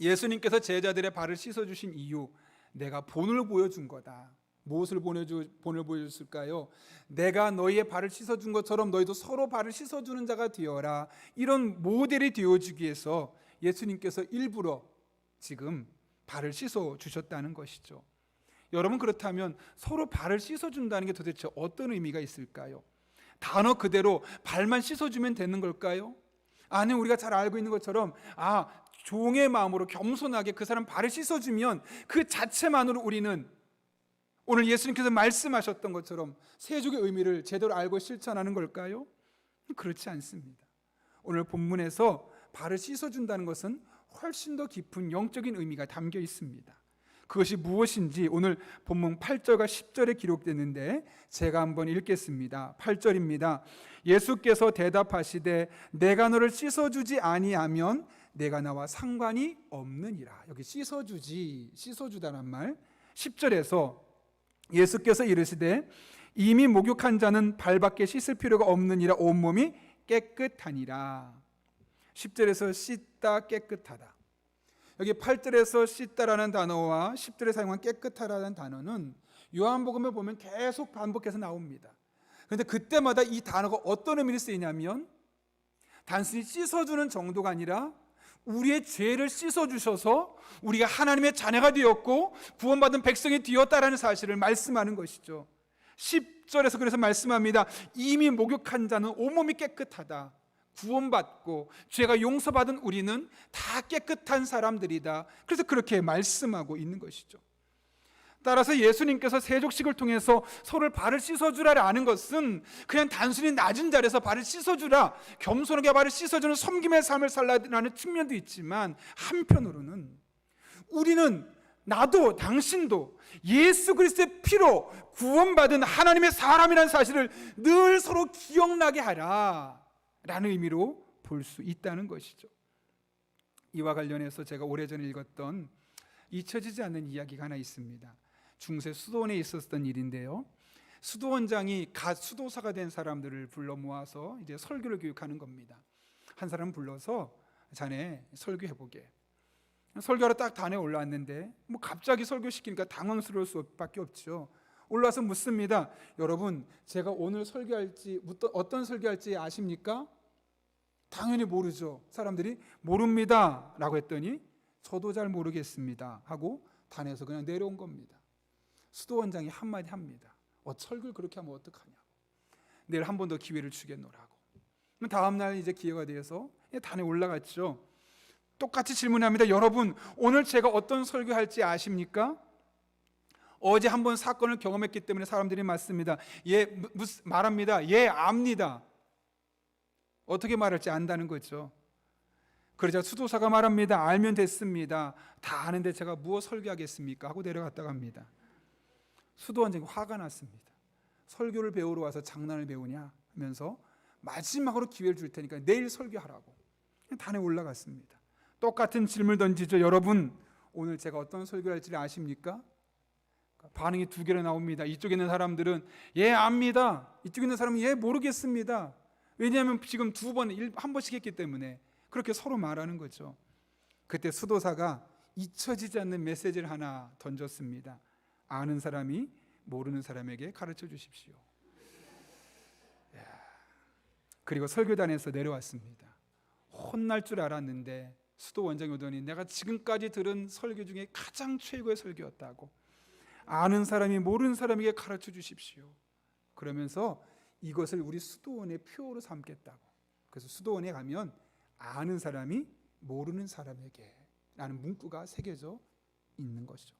예수님께서 제자들의 발을 씻어주신 이유, 내가 본을 보여준 거다. 무엇을 본을 보여줬을까요? 내가 너희의 발을 씻어준 것처럼 너희도 서로 발을 씻어주는 자가 되어라. 이런 모델이 되어주기 위해서 예수님께서 일부러 지금 발을 씻어주셨다는 것이죠. 여러분, 그렇다면 서로 발을 씻어준다는 게 도대체 어떤 의미가 있을까요? 단어 그대로 발만 씻어주면 되는 걸까요? 아니, 우리가 잘 알고 있는 것처럼 종의 마음으로 겸손하게 그 사람 발을 씻어주면 그 자체만으로 우리는 오늘 예수님께서 말씀하셨던 것처럼 세족의 의미를 제대로 알고 실천하는 걸까요? 그렇지 않습니다. 오늘 본문에서 발을 씻어준다는 것은 훨씬 더 깊은 영적인 의미가 담겨 있습니다. 그것이 무엇인지 오늘 본문 8절과 10절에 기록됐는데 제가 한번 읽겠습니다. 8절입니다. 예수께서 대답하시되 내가 너를 씻어주지 아니하면 내가 나와 상관이 없느니라. 여기 씻어주다란 말. 10절에서 예수께서 이르시되 이미 목욕한 자는 발밖에 씻을 필요가 없느니라. 온몸이 깨끗하니라. 10절에서 씻다, 깨끗하다. 여기 8절에서 씻다라는 단어와 10절에 사용한 깨끗하다는 단어는 요한복음에 보면 계속 반복해서 나옵니다. 그런데 그때마다 이 단어가 어떤 의미를 쓰이냐면 단순히 씻어주는 정도가 아니라 우리의 죄를 씻어주셔서 우리가 하나님의 자녀가 되었고 구원받은 백성이 되었다라는 사실을 말씀하는 것이죠. 10절에서 그래서 말씀합니다. 이미 목욕한 자는 온몸이 깨끗하다. 구원받고 죄가 용서받은 우리는 다 깨끗한 사람들이다. 그래서 그렇게 말씀하고 있는 것이죠. 따라서 예수님께서 세족식을 통해서 서로를 발을 씻어주라라는 것은 그냥 단순히 낮은 자리에서 발을 씻어주라, 겸손하게 발을 씻어주는 섬김의 삶을 살라는 측면도 있지만 한편으로는 우리는, 나도 당신도 예수 그리스도의 피로 구원받은 하나님의 사람이라는 사실을 늘 서로 기억나게 하라 라는 의미로 볼 수 있다는 것이죠. 이와 관련해서 제가 오래전에 읽었던 잊혀지지 않는 이야기가 하나 있습니다. 중세 수도원에 있었던 일인데요, 수도원장이 갓 수도사가 된 사람들을 불러 모아서 이제 설교를 교육하는 겁니다. 한 사람 불러서 자네 설교해보게. 설교하러 딱 단에 올라왔는데 뭐 갑자기 설교시키니까 당황스러울 수밖에 없죠. 올라와서 묻습니다. 여러분, 제가 오늘 설교할지 어떤 설교할지 아십니까? 당연히 모르죠. 사람들이 모릅니다 라고 했더니 저도 잘 모르겠습니다 하고 단에서 그냥 내려온 겁니다. 수도원장이 한마디 합니다. 설교를 그렇게 하면 어떡하냐고. 내일 한 번 더 기회를 주겠노라고. 다음 날 이제 기회가 돼서 단에 올라갔죠. 똑같이 질문합니다. 여러분, 오늘 제가 어떤 설교할지 아십니까? 어제 한번 사건을 경험했기 때문에 사람들이 맞습니다. 말합니다. 압니다. 어떻게 말할지 안다는 거죠. 그러자 수도사가 말합니다. 알면 됐습니다. 다 아는데 제가 무엇 설교하겠습니까? 하고 내려갔다고 합니다. 수도원장이 화가 났습니다. 설교를 배우러 와서 장난을 배우냐 하면서 마지막으로 기회를 줄 테니까 내일 설교하라고 단에 올라갔습니다. 똑같은 질문을 던지죠. 여러분, 오늘 제가 어떤 설교를 할지 아십니까? 반응이 두 개로 나옵니다. 이쪽에 있는 사람들은 예 압니다. 이쪽에 있는 사람은 예 모르겠습니다. 왜냐하면 지금 한 번씩 했기 때문에 그렇게 서로 말하는 거죠. 그때 수도사가 잊혀지지 않는 메시지를 하나 던졌습니다. 아는 사람이 모르는 사람에게 가르쳐 주십시오. 그리고 설교단에서 내려왔습니다. 혼날 줄 알았는데 수도 원장이 오더니 내가 지금까지 들은 설교 중에 가장 최고의 설교였다고. 아는 사람이 모르는 사람에게 가르쳐 주십시오. 그러면서 이것을 우리 수도원의 표어로 삼겠다고. 그래서 수도원에 가면 아는 사람이 모르는 사람에게 라는 문구가 새겨져 있는 것이죠.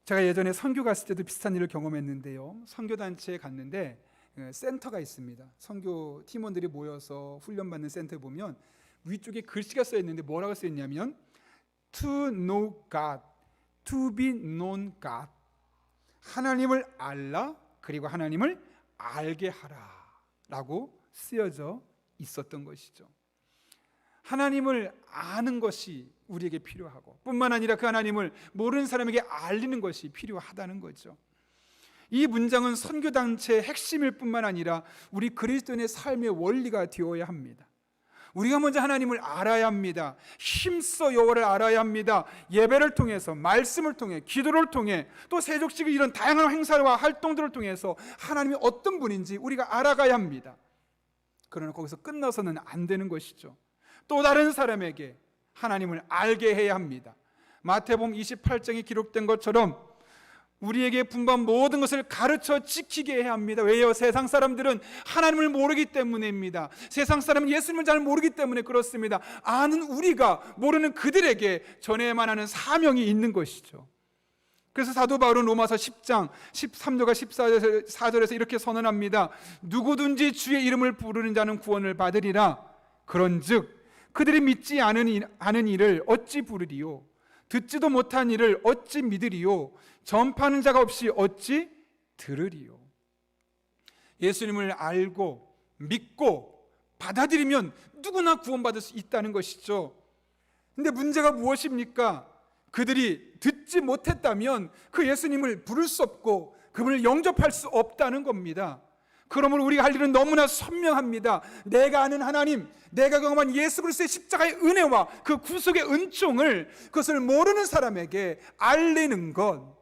제가 예전에 선교 갔을 때도 비슷한 일을 경험했는데요. 선교단체에 갔는데 센터가 있습니다. 선교 팀원들이 모여서 훈련받는 센터에 보면 위쪽에 글씨가 써 있는데 뭐라고 써 있냐면 To know God, to be known God. 하나님을 알라, 그리고 하나님을 알게 하라 라고 쓰여져 있었던 것이죠. 하나님을 아는 것이 우리에게 필요하고 뿐만 아니라 그 하나님을 모르는 사람에게 알리는 것이 필요하다는 거죠. 이 문장은 선교단체의 핵심일 뿐만 아니라 우리 그리스도인의 삶의 원리가 되어야 합니다. 우리가 먼저 하나님을 알아야 합니다. 힘써 여호와를 알아야 합니다. 예배를 통해서, 말씀을 통해, 기도를 통해, 또 세족식의 이런 다양한 행사와 활동들을 통해서 하나님이 어떤 분인지 우리가 알아가야 합니다. 그러나 거기서 끝나서는 안 되는 것이죠. 또 다른 사람에게 하나님을 알게 해야 합니다. 마태복음 28장에 기록된 것처럼 우리에게 분ban 모든 것을 가르쳐 지키게 해야 합니다. 왜요? 세상 사람들은 하나님을 모르기 때문입니다. 세상 사람은 예수님을 잘 모르기 때문에 그렇습니다. 아는 우리가 모르는 그들에게 전해야만 하는 사명이 있는 것이죠. 그래서 사도 바울은 로마서 10장 13절과 14절에서 이렇게 선언합니다. 누구든지 주의 이름을 부르는 자는 구원을 받으리라. 그런즉 그들이 믿지 않은 일을 어찌 부르리요? 듣지도 못한 일을 어찌 믿으리요? 전파하는 자가 없이 어찌 들으리요? 예수님을 알고 믿고 받아들이면 누구나 구원받을 수 있다는 것이죠. 근데 문제가 무엇입니까? 그들이 듣지 못했다면 그 예수님을 부를 수 없고 그분을 영접할 수 없다는 겁니다. 그러므로 우리가 할 일은 너무나 선명합니다. 내가 아는 하나님, 내가 경험한 예수 그리스도의 십자가의 은혜와 그 구속의 은총을 그것을 모르는 사람에게 알리는 것.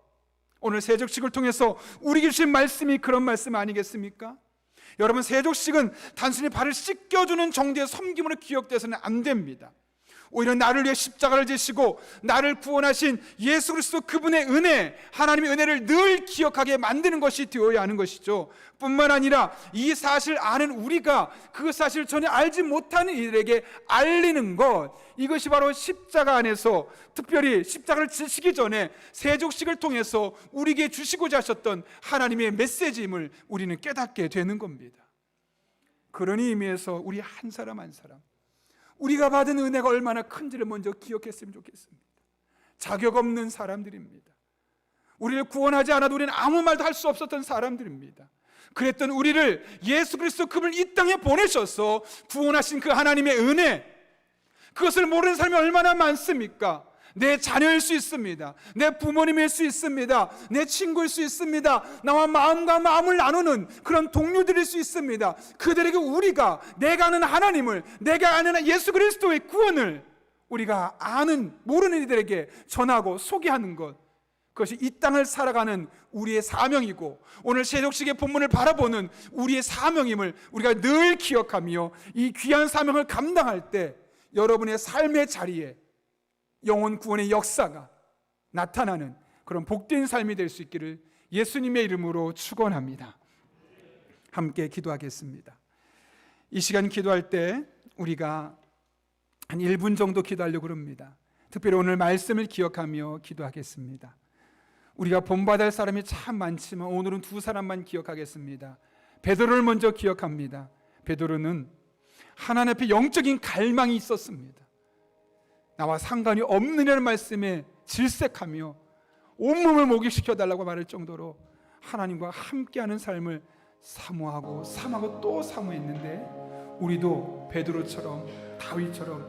오늘 세족식을 통해서 우리에게 주신 말씀이 그런 말씀 아니겠습니까? 여러분, 세족식은 단순히 발을 씻겨주는 정도의 섬김으로 기억돼서는 안 됩니다. 오히려 나를 위해 십자가를 지시고 나를 구원하신 예수 그리스도 그분의 은혜, 하나님의 은혜를 늘 기억하게 만드는 것이 되어야 하는 것이죠. 뿐만 아니라 이 사실을 아는 우리가 그 사실을 전혀 알지 못하는 이들에게 알리는 것, 이것이 바로 십자가 안에서, 특별히 십자가를 지시기 전에 세족식을 통해서 우리에게 주시고자 하셨던 하나님의 메시지임을 우리는 깨닫게 되는 겁니다. 그런 의미에서 우리 한 사람 한 사람, 우리가 받은 은혜가 얼마나 큰지를 먼저 기억했으면 좋겠습니다. 자격 없는 사람들입니다. 우리를 구원하지 않아도 우리는 아무 말도 할 수 없었던 사람들입니다. 그랬던 우리를 예수 그리스도 그분을 이 땅에 보내셔서 구원하신 그 하나님의 은혜, 그것을 모르는 사람이 얼마나 많습니까? 내 자녀일 수 있습니다. 내 부모님일 수 있습니다. 내 친구일 수 있습니다. 나와 마음과 마음을 나누는 그런 동료들일 수 있습니다. 그들에게 우리가, 내가 아는 하나님을, 내가 아는 예수 그리스도의 구원을 우리가 아는 모르는 이들에게 전하고 소개하는 것, 그것이 이 땅을 살아가는 우리의 사명이고 오늘 세족식의 본문을 바라보는 우리의 사명임을 우리가 늘 기억하며 이 귀한 사명을 감당할 때 여러분의 삶의 자리에 영혼 구원의 역사가 나타나는 그런 복된 삶이 될 수 있기를 예수님의 이름으로 축원합니다. 함께 기도하겠습니다. 이 시간 기도할 때 우리가 한 1분 정도 기도하려고 합니다. 특별히 오늘 말씀을 기억하며 기도하겠습니다. 우리가 본받을 사람이 참 많지만 오늘은 두 사람만 기억하겠습니다. 베드로를 먼저 기억합니다. 베드로는 하나님 앞에 영적인 갈망이 있었습니다. 나와 상관이 없느냐는 말씀에 질색하며 온몸을 목욕시켜 달라고 말할 정도로 하나님과 함께하는 삶을 사모하고 또 사모했는데, 우리도 베드로처럼 다윗처럼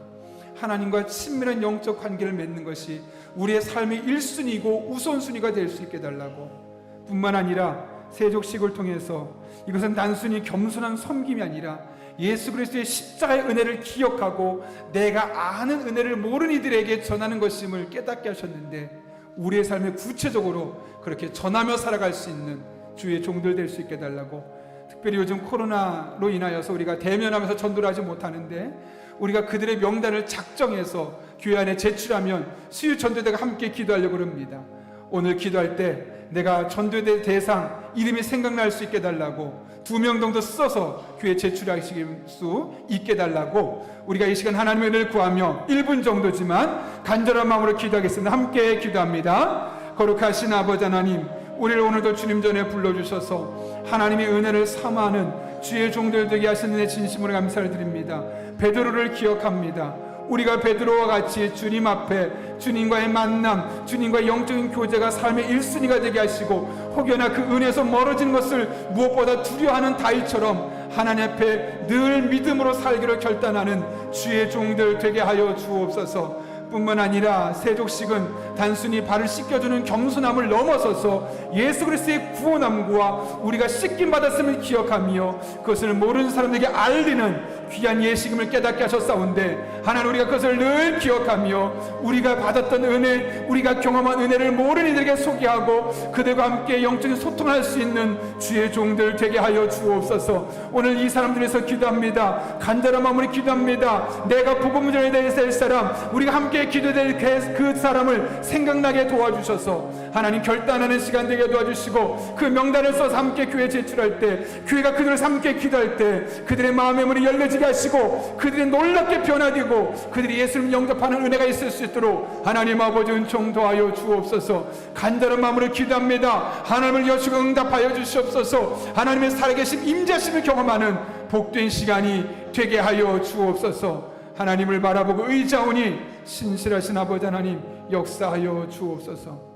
하나님과 친밀한 영적 관계를 맺는 것이 우리의 삶의 1순위고 우선순위가 될 수 있게 달라고, 뿐만 아니라 세족식을 통해서 이것은 단순히 겸손한 섬김이 아니라 예수 그리스도의 십자가의 은혜를 기억하고 내가 아는 은혜를 모르는 이들에게 전하는 것임을 깨닫게 하셨는데, 우리의 삶에 구체적으로 그렇게 전하며 살아갈 수 있는 주의 종들 될 수 있게 달라고, 특별히 요즘 코로나로 인하여서 우리가 대면하면서 전도를 하지 못하는데, 우리가 그들의 명단을 작정해서 교회 안에 제출하면 수요 전도대가 함께 기도하려고 합니다. 오늘 기도할 때 내가 전도대 대상 이름이 생각날 수 있게 달라고 2명 정도 써서 교회 제출하실 수 있게 달라고, 우리가 이 시간 하나님의 은혜를 구하며 1분 정도지만 간절한 마음으로 기도하겠습니다. 함께 기도합니다. 거룩하신 아버지 하나님, 우리를 오늘도 주님 전에 불러주셔서 하나님의 은혜를 사모하는 주의 종들 되게 하시는 데 진심으로 감사를 드립니다. 베드로를 기억합니다. 우리가 베드로와 같이 주님 앞에 주님과의 만남, 주님과의 영적인 교제가 삶의 1순위가 되게 하시고, 혹여나 그 은혜에서 멀어진 것을 무엇보다 두려워하는 다윗처럼 하나님 앞에 늘 믿음으로 살기로 결단하는 주의 종들 되게 하여 주옵소서. 뿐만 아니라 세족식은 단순히 발을 씻겨주는 겸손함을 넘어서서 예수 그리스도의 구원함과 우리가 씻김 받았음을 기억하며 그것을 모르는 사람들에게 알리는 귀한 예식임을 깨닫게 하셨사온데, 하나님 우리가 그것을 늘 기억하며 우리가 받았던 은혜, 우리가 경험한 은혜를 모르는 이들에게 소개하고 그들과 함께 영적인 소통할 수 있는 주의 종들 되게 하여 주옵소서. 오늘 이 사람들 위해서 기도합니다. 간절한 마음으로 기도합니다. 내가 복음을 전해야 될 사람, 우리가 함께 기도될 그 사람을 생각나게 도와주셔서 하나님 결단하는 시간 되게 도와주시고, 그 명단을 써서 함께 교회에 제출할 때, 교회가 그들을 함께 기도할 때 그들의 마음의 문이 열려지게 하시고 그들이 놀랍게 변화되고 그들이 예수를 영접하는 은혜가 있을 수 있도록 하나님 아버지 은총 도하여 주옵소서. 간절한 마음으로 기도합니다. 하나님을 여시고 응답하여 주시옵소서. 하나님의 살아계신 임재심을 경험하는 복된 시간이 되게 하여 주옵소서. 하나님을 바라보고 의지하오니 신실하신 아버지 하나님 역사하여 주옵소서.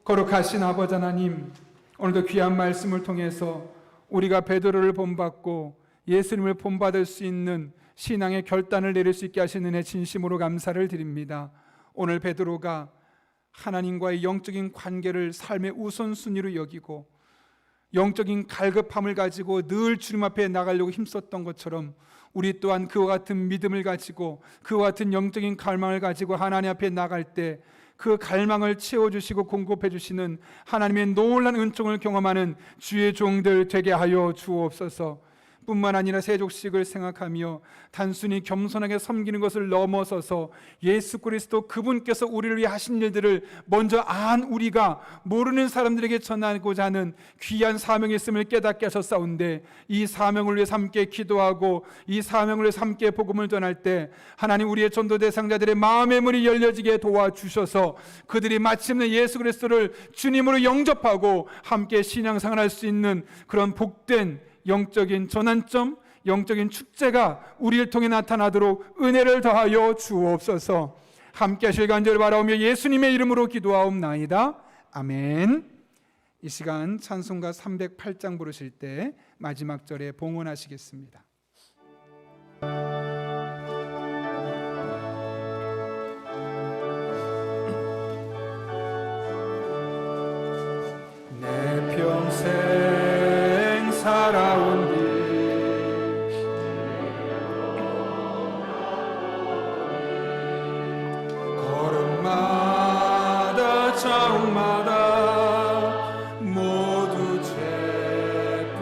거룩하신 아버지 하나님, 오늘도 귀한 말씀을 통해서 우리가 베드로를 본받고 예수님을 본받을 수 있는 신앙의 결단을 내릴 수 있게 하시는 은혜 진심으로 감사를 드립니다. 오늘 베드로가 하나님과의 영적인 관계를 삶의 우선순위로 여기고 영적인 갈급함을 가지고 늘 주님 앞에 나가려고 힘썼던 것처럼, 우리 또한 그와 같은 믿음을 가지고 그와 같은 영적인 갈망을 가지고 하나님 앞에 나갈 때 그 갈망을 채워주시고 공급해 주시는 하나님의 놀라운 은총을 경험하는 주의 종들 되게 하여 주옵소서. 뿐만 아니라 세족식을 생각하며 단순히 겸손하게 섬기는 것을 넘어서서 예수 그리스도 그분께서 우리를 위해 하신 일들을 먼저 안 우리가 모르는 사람들에게 전하고자 하는 귀한 사명이 있음을 깨닫게 하셨사온데, 이 사명을 위해 함께 기도하고 이 사명을 위해 함께 복음을 전할 때 하나님 우리의 전도 대상자들의 마음의 문이 열려지게 도와주셔서 그들이 마침내 예수 그리스도를 주님으로 영접하고 함께 신앙생활을 할 수 있는 그런 복된 영적인 전환점, 영적인 축제가 우리를 통해 나타나도록 은혜를 더하여 주옵소서. 함께 하실 간절히 바라오며 예수님의 이름으로 기도하옵나이다. 아멘. 이 시간 찬송가 308장 부르실 때 마지막 절에 봉헌하시겠습니다. 내 평생 살아온 길 걸음마다 자옥마다 모두 죄뿐입니다.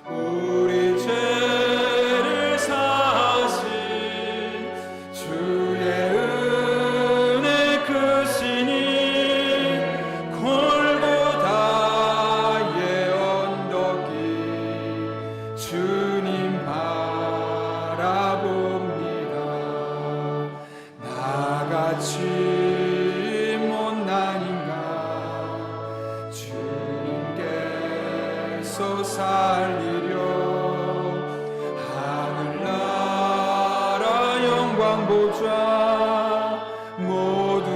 우리 죄를 사하신 주의 은혜 크시니 골 주소 살리려 하늘나라 영광 보좌 모두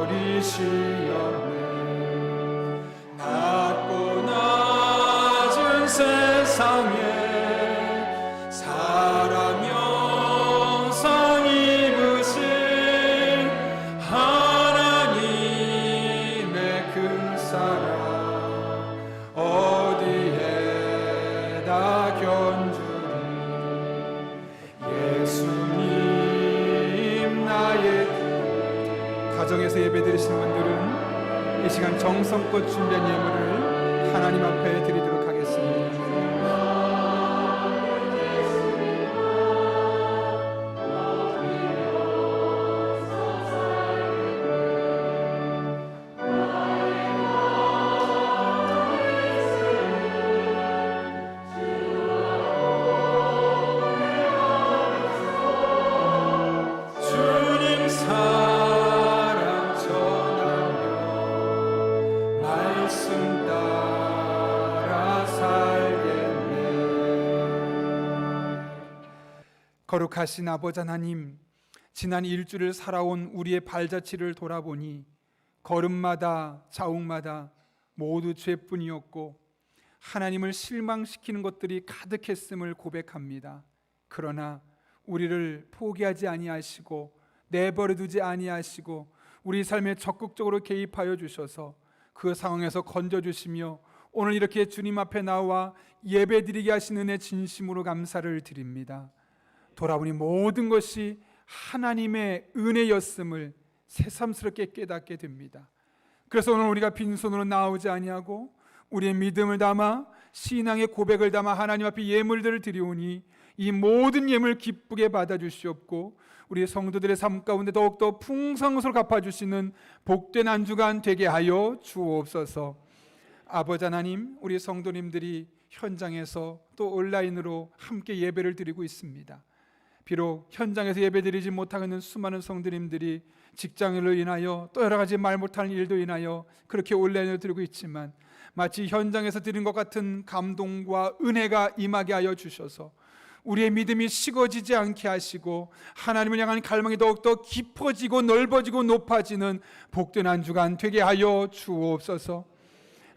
버리시었네. 낮고 낮은 세상에 사람 형상 입으신 하나님의 큰 사랑 어디에다 견주리. 예수님 나의 가정에서 예배드리시는 분들은 이 시간 정성껏 준비한 예물을 하나님 앞에 드리도록 하겠습니다. 주님 사랑 전하며 말씀 따라 살겠네. 거룩하신 아버지 하나님, 지난 일주를 살아온 우리의 발자취를 돌아보니 걸음마다 자욱마다 모두 죄뿐이었고 하나님을 실망시키는 것들이 가득했음을 고백합니다. 그러나 우리를 포기하지 아니하시고 내버려두지 아니하시고 우리 삶에 적극적으로 개입하여 주셔서 그 상황에서 건져주시며 오늘 이렇게 주님 앞에 나와 예배드리게 하신 은혜 진심으로 감사를 드립니다. 돌아보니 모든 것이 하나님의 은혜였음을 새삼스럽게 깨닫게 됩니다. 그래서 오늘 우리가 빈손으로 나오지 아니하고 우리의 믿음을 담아 신앙의 고백을 담아 하나님 앞에 예물들을 드리오니 이 모든 예물 기쁘게 받아주시옵고 우리 성도들의 삶 가운데 더욱더 풍성스러 갚아주시는 복된 한 주간 되게 하여 주옵소서. 아버지 하나님, 우리 성도님들이 현장에서 또 온라인으로 함께 예배를 드리고 있습니다. 비록 현장에서 예배드리지 못하는 수많은 성도님들이 직장일로 인하여 또 여러 가지 말 못하는 일도 인하여 그렇게 온라인으로 드리고 있지만 마치 현장에서 드린 것 같은 감동과 은혜가 임하게 하여 주셔서 우리의 믿음이 식어지지 않게 하시고 하나님을 향한 갈망이 더욱더 깊어지고 넓어지고 높아지는 복된 한 주간 되게 하여 주옵소서.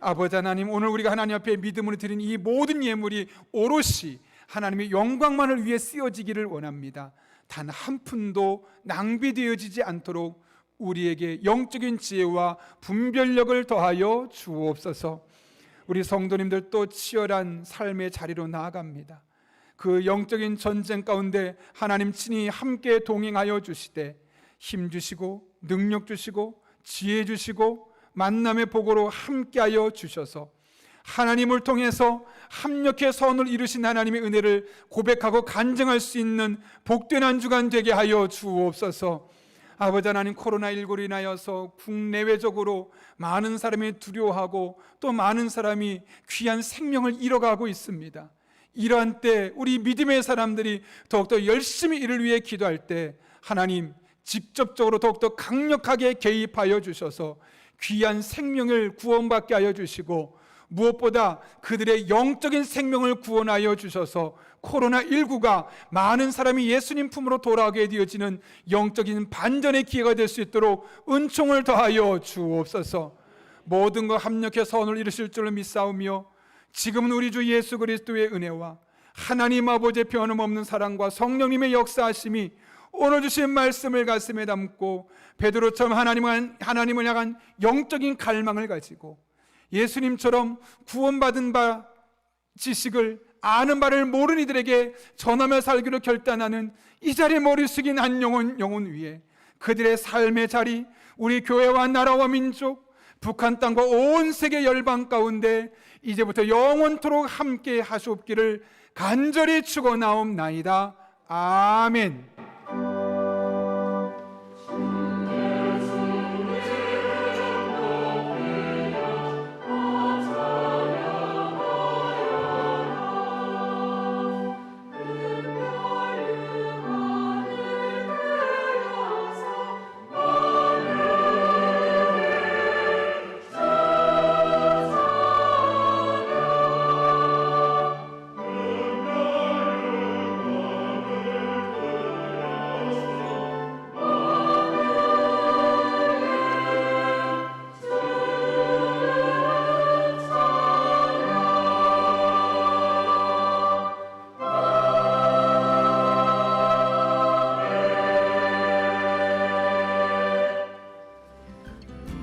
아버지 하나님, 오늘 우리가 하나님 앞에 믿음으로 드린 이 모든 예물이 오롯이 하나님의 영광만을 위해 쓰여지기를 원합니다. 단 한 푼도 낭비되어지지 않도록 우리에게 영적인 지혜와 분별력을 더하여 주옵소서. 우리 성도님들 또 치열한 삶의 자리로 나아갑니다. 그 영적인 전쟁 가운데 하나님 친히 함께 동행하여 주시되 힘 주시고 능력 주시고 지혜 주시고 만남의 복으로 함께하여 주셔서 하나님을 통해서 합력해 선을 이루신 하나님의 은혜를 고백하고 간증할 수 있는 복된 한 주간 되게 하여 주옵소서. 아버지 하나님, 코로나19로 인하여서 국내외적으로 많은 사람이 두려워하고 또 많은 사람이 귀한 생명을 잃어가고 있습니다. 이러한 때 우리 믿음의 사람들이 더욱더 열심히 이를 위해 기도할 때 하나님 직접적으로 더욱더 강력하게 개입하여 주셔서 귀한 생명을 구원받게 하여 주시고 무엇보다 그들의 영적인 생명을 구원하여 주셔서 코로나19가 많은 사람이 예수님 품으로 돌아오게 되어지는 영적인 반전의 기회가 될 수 있도록 은총을 더하여 주옵소서. 모든 것 합력해 선을 이루실 줄로 믿사오며 지금은 우리 주 예수 그리스도의 은혜와 하나님 아버지의 변함없는 사랑과 성령님의 역사하심이 오늘 주신 말씀을 가슴에 담고 베드로처럼 하나님을 향한 영적인 갈망을 가지고 예수님처럼 구원받은 바 지식을 아는 바를 모르는 이들에게 전하며 살기로 결단하는 이 자리에 머리 숙인 한 영혼 위에 그들의 삶의 자리, 우리 교회와 나라와 민족, 북한 땅과 온 세계 열방 가운데 이제부터 영원토록 함께 하시옵기를 간절히 축원하옵나이다. 아멘.